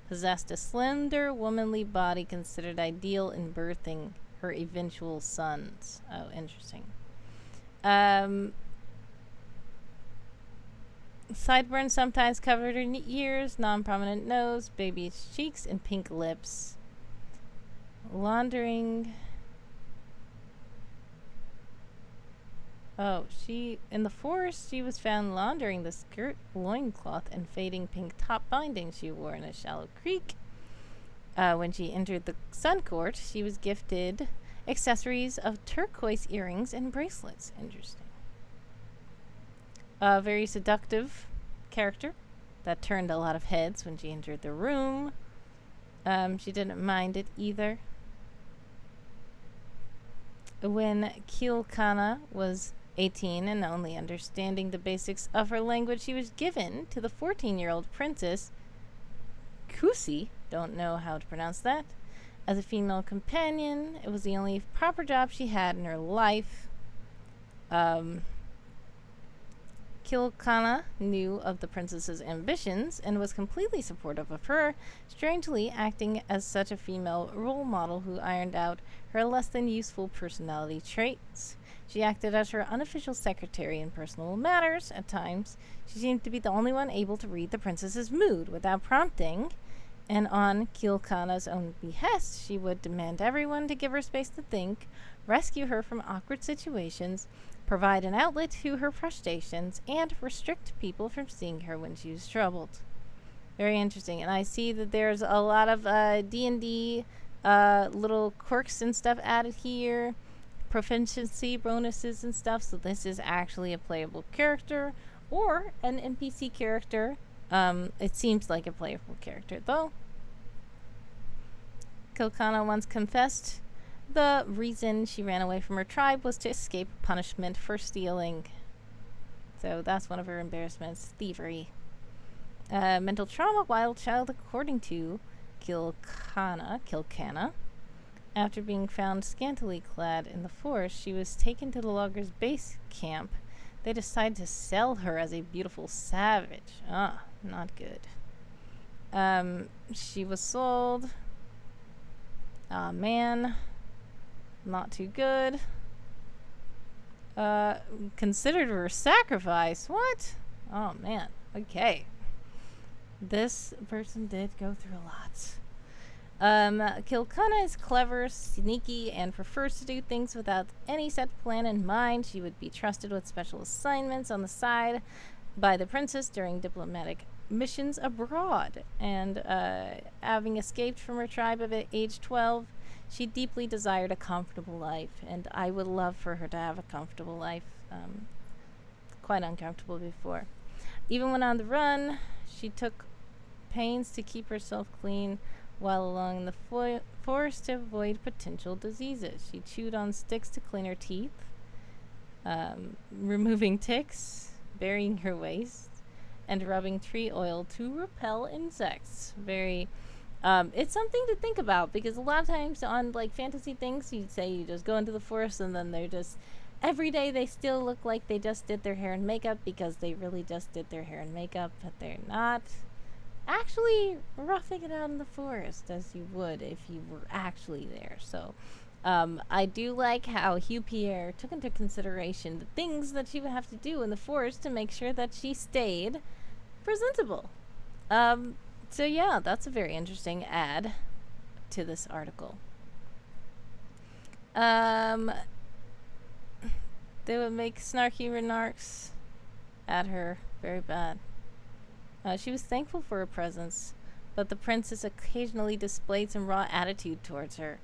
possessed a slender, womanly body considered ideal in birthing her eventual sons. Oh, interesting. Sideburns sometimes covered her ears, non-prominent nose, babyish cheeks, and pink lips. Laundering. Oh, in the forest, she was found laundering the skirt, loincloth, and fading pink top binding she wore in a shallow creek. When she entered the Sun Court, she was gifted accessories of turquoise earrings and bracelets. Interesting. A very seductive character that turned a lot of heads when she entered the room. She didn't mind it either. When Qillqana was 18 and only understanding the basics of her language, she was given to the 14-year-old princess Kusi, don't know how to pronounce that, as a female companion. It was the only proper job she had in her life. Qillqana knew of the princess's ambitions and was completely supportive of her, strangely acting as such a female role model who ironed out her less than useful personality traits. She acted as her unofficial secretary in personal matters. At times, she seemed to be the only one able to read the princess's mood without prompting, and on Qillqana's own behest, she would demand everyone to give her space to think, rescue her from awkward situations, provide an outlet to her frustrations, and restrict people from seeing her when she was troubled. Very interesting. And I see that there's a lot of D&D little quirks and stuff added here, proficiency bonuses and stuff, so this is actually a playable character or an NPC character. It seems like a playable character, though. Qillqana once confessed the reason she ran away from her tribe was to escape punishment for stealing. So that's one of her embarrassments, thievery. Mental trauma, wild child, according to Qillqana. After being found scantily clad in the forest, she was taken to the loggers' base camp. They decided to sell her as a beautiful savage. Ah, not good. She was sold. Ah, man. Not too good. Considered her sacrifice. What? Oh, man. Okay. This person did go through a lot. Qillqana is clever, sneaky, and prefers to do things without any set plan in mind. She would be trusted with special assignments on the side by the princess during diplomatic missions abroad. And having escaped from her tribe at age 12, she deeply desired a comfortable life, and I would love for her to have a comfortable life. Quite uncomfortable before. Even when on the run, she took pains to keep herself clean while along the forest to avoid potential diseases. She chewed on sticks to clean her teeth, removing ticks, burying her waist, and rubbing tree oil to repel insects. Very, it's something to think about, because a lot of times on like fantasy things, you'd say you just go into the forest and then they're just, every day they still look like they just did their hair and makeup because they really just did their hair and makeup, but they're not actually roughing it out in the forest as you would if you were actually there. So I do like how hughpierre took into consideration the things that she would have to do in the forest to make sure that she stayed presentable. So yeah, that's a very interesting add to this article. They would make snarky remarks at her. Very bad. She was thankful for her presence, but the princess occasionally displayed some raw attitude towards her.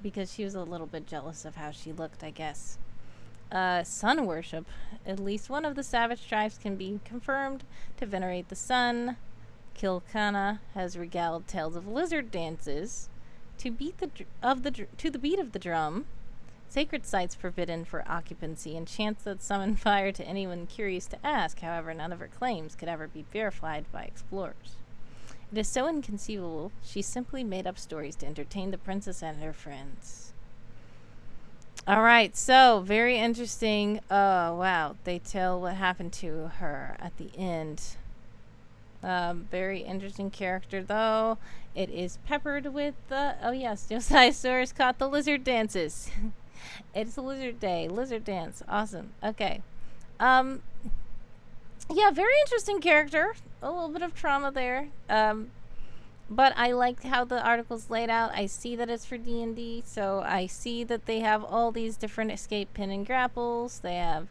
Because she was a little bit jealous of how she looked, I guess. Sun worship. At least one of the savage tribes can be confirmed to venerate the sun. Qillqana has regaled tales of lizard dances to the beat of the drum. Sacred sites forbidden for occupancy, and chants that summon fire to anyone curious to ask. However, none of her claims could ever be verified by explorers. It is so inconceivable, she simply made up stories to entertain the princess and her friends. Alright, so, very interesting. Oh, wow. They tell what happened to her at the end. Very interesting character, though. It is peppered with oh yes, Josiasaurus caught the lizard dances. It's a lizard day. Lizard dance. Awesome. Okay. Yeah, very interesting character. A little bit of trauma there. But I like how the article's laid out. I see that it's for D&D, so I see that they have all these different escape pin and grapples. They have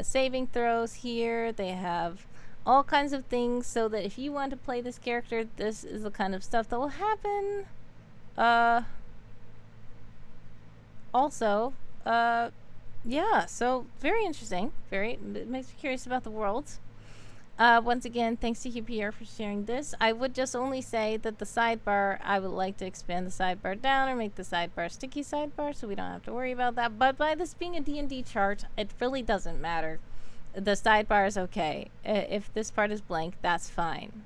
saving throws here. They have all kinds of things, so that if you want to play this character, this is the kind of stuff that will happen. Also, yeah, so very interesting. It makes me curious about the world. Once again, thanks to hughpierre for sharing this. I would just only say that the sidebar, I would like to expand the sidebar down or make the sidebar sticky sidebar so we don't have to worry about that. But by this being a D&D chart, it really doesn't matter. The sidebar is okay. If this part is blank, that's fine.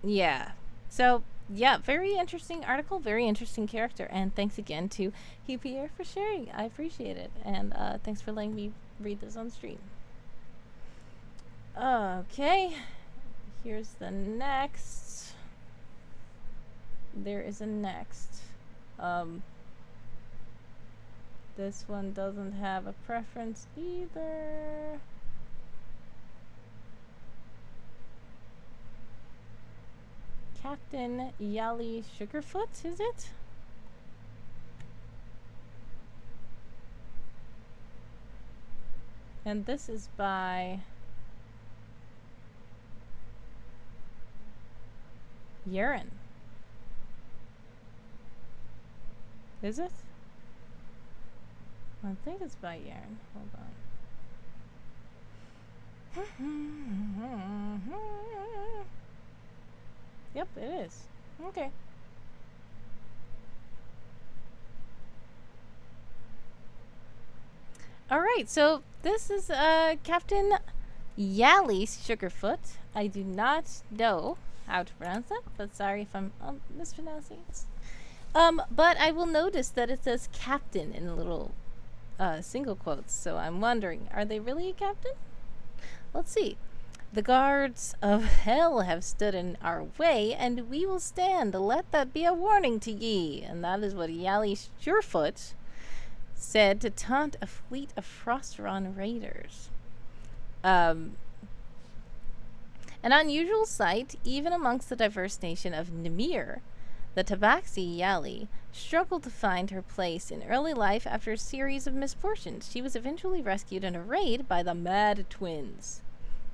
Yeah. So, yeah, very interesting article, very interesting character. And thanks again to hughpierre for sharing. I appreciate it. And thanks for letting me read this on stream. Okay, here's the next. There is a next. This one doesn't have a preference either. Captain Yali Sugarfoot, is it? And this is by Yerran. Is it? I think it's by Yerran. Hold on. Yep, it is. Okay. Alright, so this is Captain Yali Sugarfoot. I do not know how to pronounce that, but sorry if I'm mispronouncing it. But I will notice that it says captain in little single quotes, so I'm wondering, are they really a captain? Let's see. The guards of hell have stood in our way, and we will stand. Let that be a warning to ye. And that is what Yali Surefoot said to taunt a fleet of Frostron raiders. An unusual sight, even amongst the diverse nation of Nimir. The Tabaxi Yali struggled to find her place in early life after a series of misfortunes. She was eventually rescued in a raid by the Mad Twins.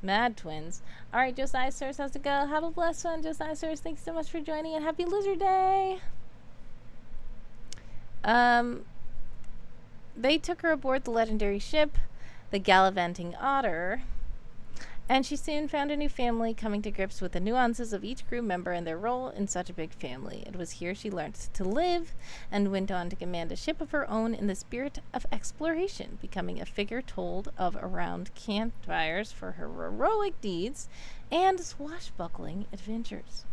Mad Twins. Alright, Josiah Sirs, how's it go? Have a blessed one, Josiah Sirs. Thanks so much for joining, and happy Lizard Day! They took her aboard the legendary ship, the Gallivanting Otter, and she soon found a new family, coming to grips with the nuances of each crew member and their role in such a big family. It was here she learned to live and went on to command a ship of her own in the spirit of exploration, becoming a figure told of around campfires for her heroic deeds and swashbuckling adventures.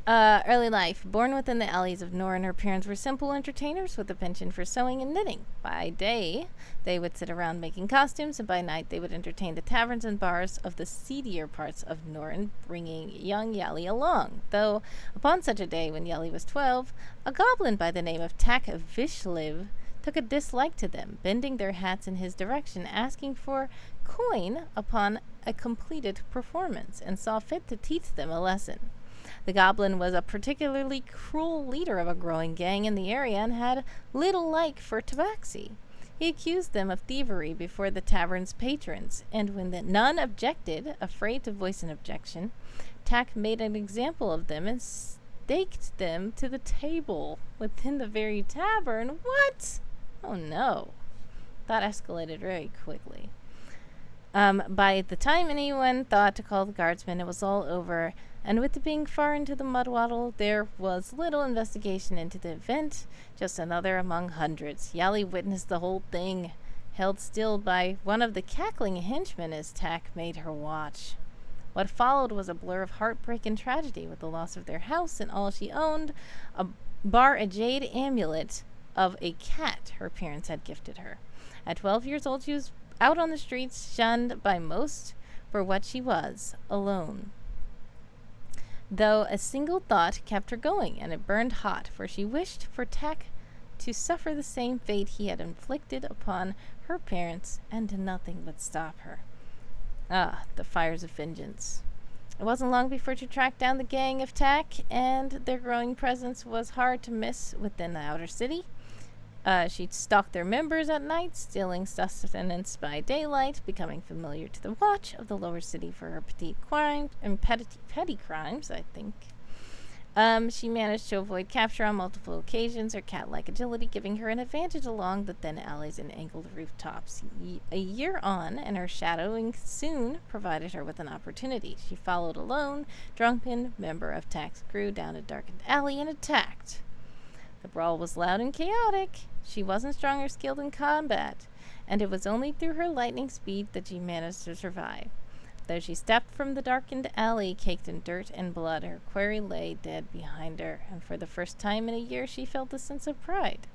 Early life. Born within the alleys of Norn, her parents were simple entertainers with a penchant for sewing and knitting. By day, they would sit around making costumes, and by night they would entertain the taverns and bars of the seedier parts of Norn, bringing young Yali along. Though, upon such a day when Yali was 12, a goblin by the name of Tak Vishliv took a dislike to them, bending their hats in his direction, asking for coin upon a completed performance, and saw fit to teach them a lesson. The goblin was a particularly cruel leader of a growing gang in the area and had little like for tabaxi. He accused them of thievery before the tavern's patrons, and when none objected, afraid to voice an objection, Tak made an example of them and staked them to the table within the very tavern. What? Oh no. That escalated very quickly. By the time anyone thought to call the guardsmen, it was all over, and with it being far into the mudwaddle, there was little investigation into the event, just another among hundreds. Yali witnessed the whole thing, held still by one of the cackling henchmen as Tak made her watch. What followed was a blur of heartbreak and tragedy, with the loss of their house and all she owned, bar a jade amulet of a cat her parents had gifted her. At 12 years old, she was out on the streets, shunned by most for what she was, alone. Though a single thought kept her going, and it burned hot, for she wished for Tak to suffer the same fate he had inflicted upon her parents, and nothing would stop her. Ah, the fires of vengeance. It wasn't long before she tracked down the gang of Tak, and their growing presence was hard to miss within the outer city. She'd stalk their members at night, stealing sustenance by daylight, becoming familiar to the watch of the lower city for her petty crimes, I think. She managed to avoid capture on multiple occasions, her cat-like agility giving her an advantage along the thin alleys and angled rooftops. A year on, and her shadowing soon provided her with an opportunity. She followed a lone, drunken member of Tack's crew down a darkened alley and attacked. The brawl was loud and chaotic. She wasn't strong or skilled in combat, and it was only through her lightning speed that she managed to survive. Though she stepped from the darkened alley, caked in dirt and blood, her quarry lay dead behind her, and for the first time in a year she felt a sense of pride.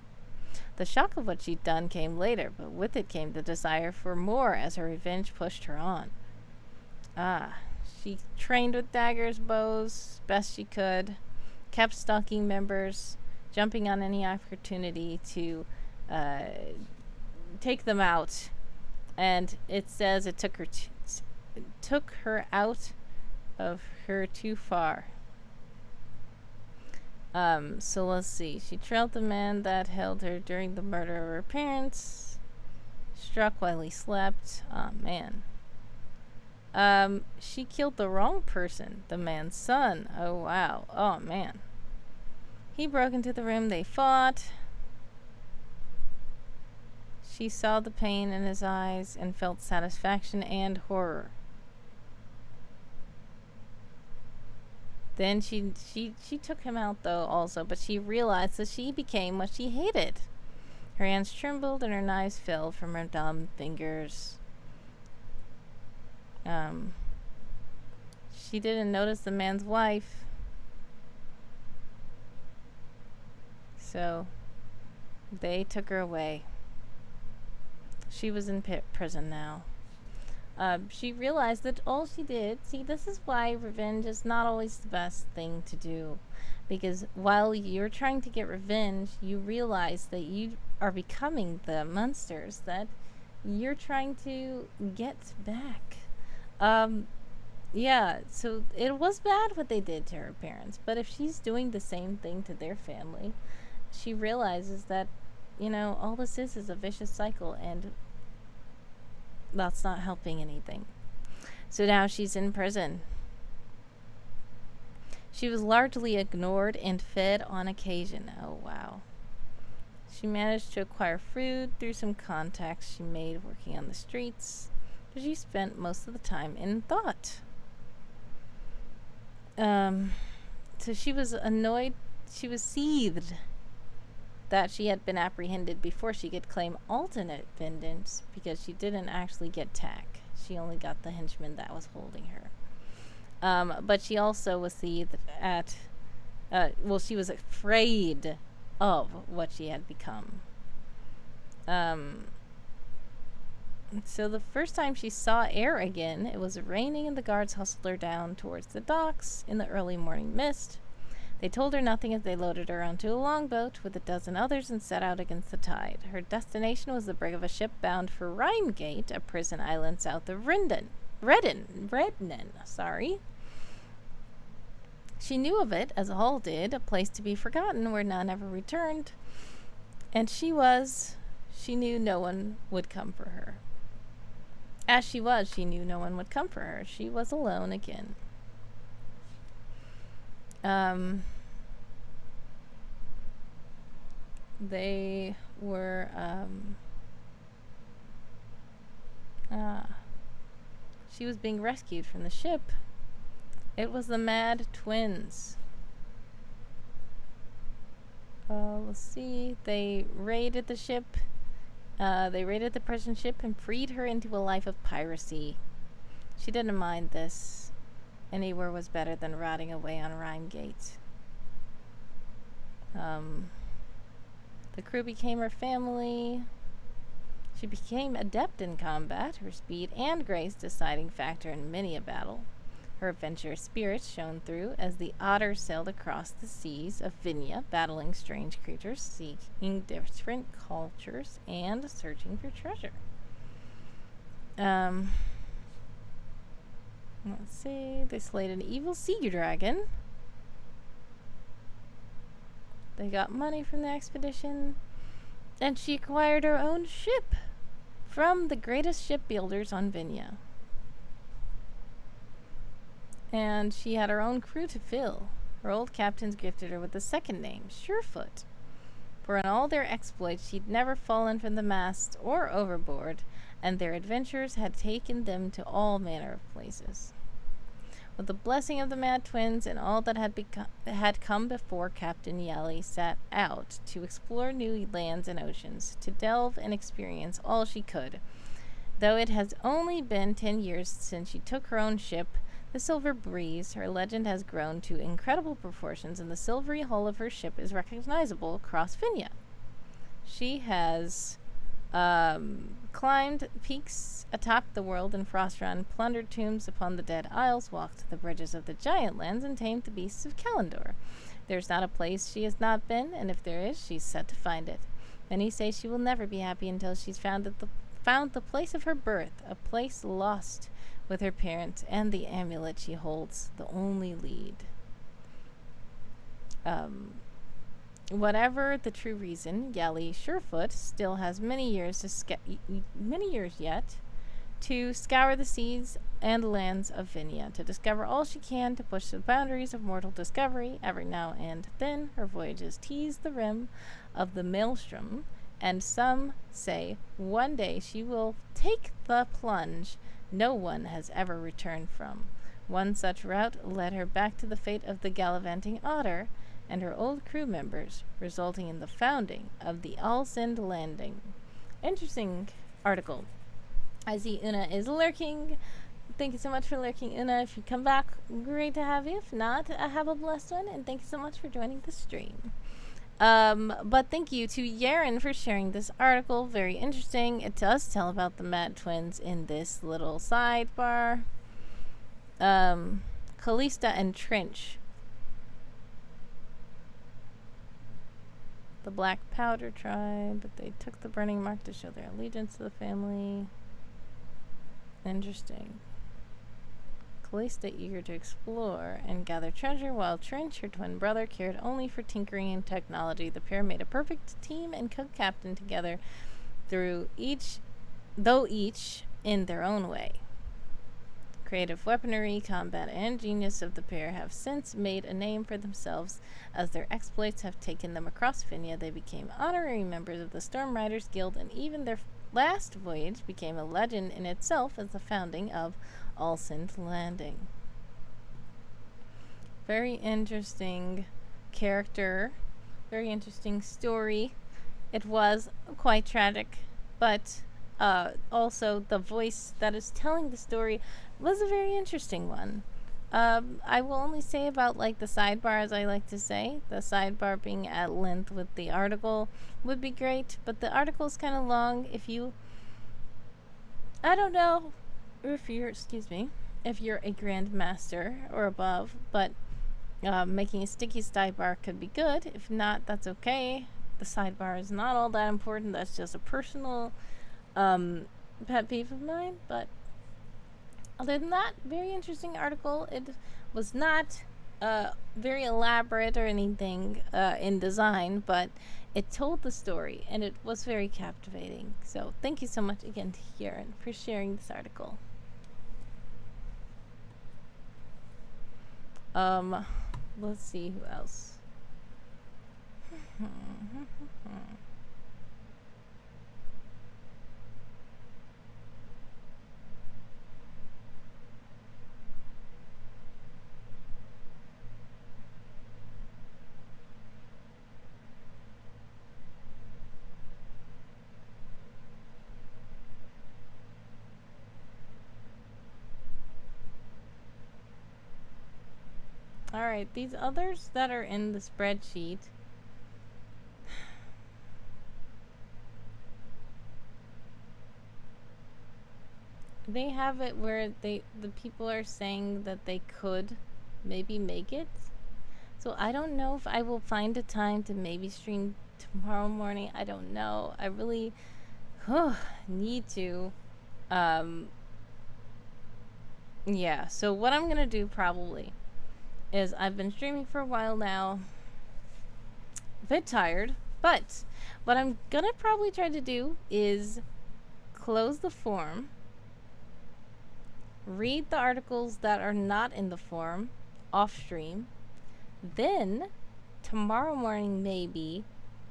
The shock of what she'd done came later, but with it came the desire for more as her revenge pushed her on. She trained with daggers, bows, best she could, kept stalking members, jumping on any opportunity to take them out, and it says it took her out of her too far. So let's see. She trailed the man that held her during the murder of her parents. Struck while he slept. Oh, man. She killed the wrong person. The man's son. Oh, wow. Oh, man. He broke into the room. They fought. She saw the pain in his eyes and felt satisfaction and horror. Then she took him out, though, also, but she realized that she became what she hated. Her hands trembled and her knives fell from her dumb fingers. She didn't notice the man's wife. So they took her away. She was in prison now. She realized that all she did... See, this is why revenge is not always the best thing to do. Because while you're trying to get revenge, you realize that you are becoming the monsters that you're trying to get back. Yeah, so it was bad what they did to her parents. But if she's doing the same thing to their family, she realizes that, you know, all this is a vicious cycle, and that's not helping anything. So now she's in prison. She was largely ignored and fed on occasion. Oh, wow. She managed to acquire food through some contacts she made working on the streets, but she spent most of the time in thought. So she was annoyed. She was seethed that she had been apprehended before she could claim alternate vengeance, because she didn't actually get Tack. She only got the henchman that was holding her. But she also was seethed at... she was afraid of what she had become. So the first time she saw air again, it was raining and the guards hustled her down towards the docks in the early morning mist. They told her nothing as they loaded her onto a longboat with a dozen others and set out against the tide. Her destination was the brig of a ship bound for Rheingate, a prison island south of Redden. She knew of it, as all did, a place to be forgotten where none ever returned. And she knew no one would come for her. As she knew no one would come for her. She was alone again. They were, she was being rescued from the ship. It was the Mad Twins. Let's see. They raided the ship. They raided the prison ship and freed her into a life of piracy. She didn't mind this. Anywhere was better than rotting away on Rheingate. The crew became her family. She became adept in combat, her speed and grace deciding factor in many a battle. Her adventurous spirit shone through as the otter sailed across the seas of Vinya, battling strange creatures, seeking different cultures, and searching for treasure. Let's see. They slayed an evil sea dragon. They got money from the expedition. And she acquired her own ship from the greatest shipbuilders on Vinya. And she had her own crew to fill. Her old captains gifted her with the second name, Surefoot, for in all their exploits she'd never fallen from the mast or overboard, and their adventures had taken them to all manner of places. With the blessing of the Mad Twins and all that had come before, Captain Yali set out to explore new lands and oceans, to delve and experience all she could. Though it has only been 10 years since she took her own ship, the Silver Breeze, her legend has grown to incredible proportions, and the silvery hull of her ship is recognizable across Finja. She has climbed peaks atop the world in Frostrun, plundered tombs upon the Dead Isles, walked the bridges of the Giant Lands, and tamed the beasts of Kalandor. There's not a place she has not been, and if there is, she's set to find it. Many say she will never be happy until she's found the place of her birth, a place lost with her parents and the amulet she holds, the only lead. Whatever the true reason, Yali Surefoot still has many years yet to scour the seas and lands of Finja, to discover all she can, to push the boundaries of mortal discovery. Every now and then, her voyages tease the rim of the maelstrom, and some say one day she will take the plunge no one has ever returned from. One such route led her back to the fate of the gallivanting otter and her old crew members, resulting in the founding of the Alsend Landing. Interesting article. I see Una is lurking. Thank you so much for lurking, Una. If you come back, great to have you. If not, have a blessed one, and thank you so much for joining the stream. But thank you to Yerran for sharing this article. Very interesting. It does tell about the Mad Twins in this little sidebar. Callista and Trench. The Black Powder tribe, but they took the burning mark to show their allegiance to the family. Interesting. Callista eager to explore and gather treasure, while Trench, her twin brother, cared only for tinkering and technology. The pair made a perfect team and co-captained together though each in their own way. Creative weaponry, combat, and genius of the pair have since made a name for themselves as their exploits have taken them across Finja. They became honorary members of the Storm Riders Guild, and even their last voyage became a legend in itself as the founding of Alsend Landing. Very interesting character, very interesting story. It was quite tragic, but also the voice that is telling the story was a very interesting one. I will only say about like the sidebar, as I like to say. The sidebar being at length with the article would be great, but the article is kind of long. I don't know if you're a grandmaster or above, but making a sticky sidebar could be good. If not, that's okay. The sidebar is not all that important. That's just a personal pet peeve of mine, but other than that, very interesting article. It was not very elaborate or anything in design, but it told the story, and it was very captivating. So thank you so much again to Yerran for sharing this article. Let's see who else. Alright, these others that are in the spreadsheet, they have it where the people are saying that they could maybe make it. So I don't know if I will find a time to maybe stream tomorrow morning. I don't know. I really need to. Yeah, so what I'm gonna do probably is I've been streaming for a while now. A bit tired, but what I'm gonna probably try to do is close the forum, read the articles that are not in the forum off stream, Then, tomorrow morning, maybe,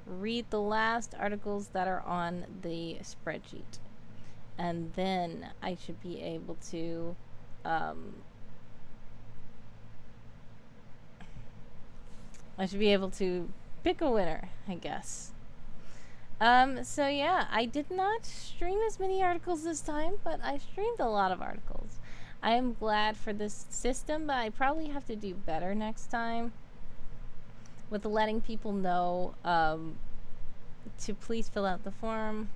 read the last articles that are on the spreadsheet. And then I should be able to, pick a winner, I guess. So yeah, I did not stream as many articles this time, but I streamed a lot of articles. I am glad for this system, but I probably have to do better next time with letting people know to please fill out the form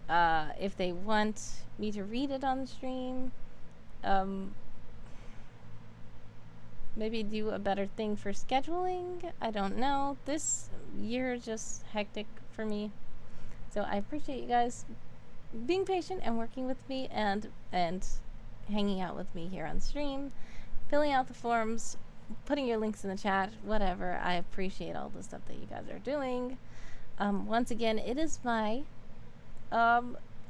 if they want me to read it on the stream. Maybe do a better thing for scheduling. I don't know. This year is just hectic for me. So I appreciate you guys being patient and working with me and hanging out with me here on stream, filling out the forms, putting your links in the chat, whatever. I appreciate all the stuff that you guys are doing. Once again, it is my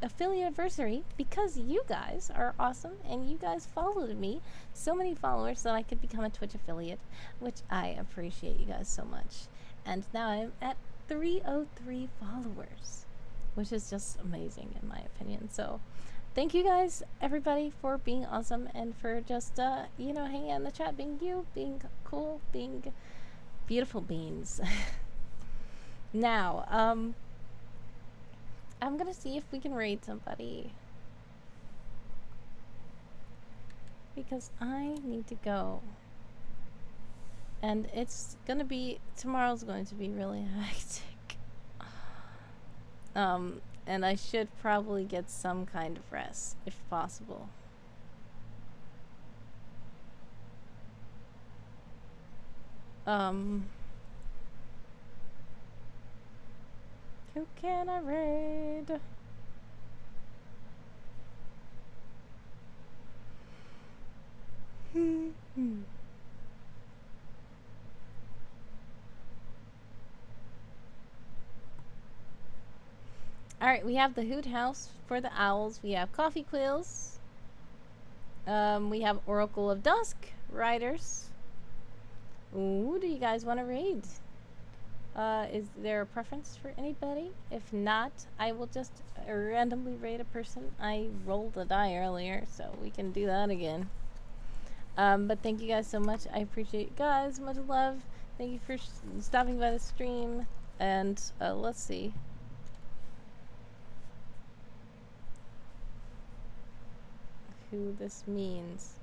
affiliate anniversary because you guys are awesome and you guys followed me, so many followers, that I could become a Twitch affiliate, which I appreciate you guys so much. And now I'm at 303 followers, which is just amazing in my opinion. So thank you guys, everybody, for being awesome and for just you know, hanging out in the chat, being you, being cool, being beautiful beings. Now I'm gonna see if we can raid somebody because I need to go, and it's gonna be, tomorrow's going to be really hectic. And I should probably get some kind of rest if possible. Who can I raid? Alright, we have the Hoot House for the Owls. We have Coffee Quills. We have Oracle of Dusk, Riders. Ooh, do you guys want to raid? Is there a preference for anybody? If not, I will just randomly raid a person. I rolled a die earlier, so we can do that again. But thank you guys so much. I appreciate you guys. Much love. Thank you for stopping by the stream. And let's see. Who this means.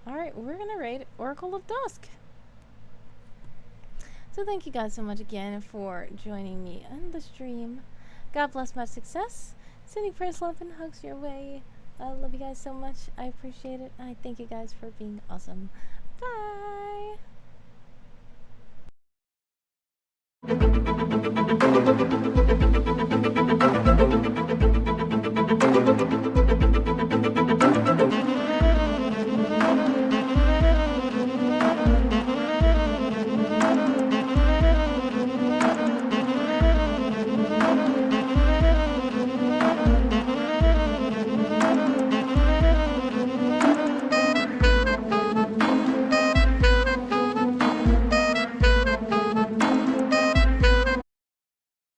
Alright, we're gonna raid Oracle of Dusk. So thank you guys so much again for joining me on the stream. God bless, much success. Sending prayers, love, and hugs your way. I love you guys so much. I appreciate it. I thank you guys for being awesome. Bye!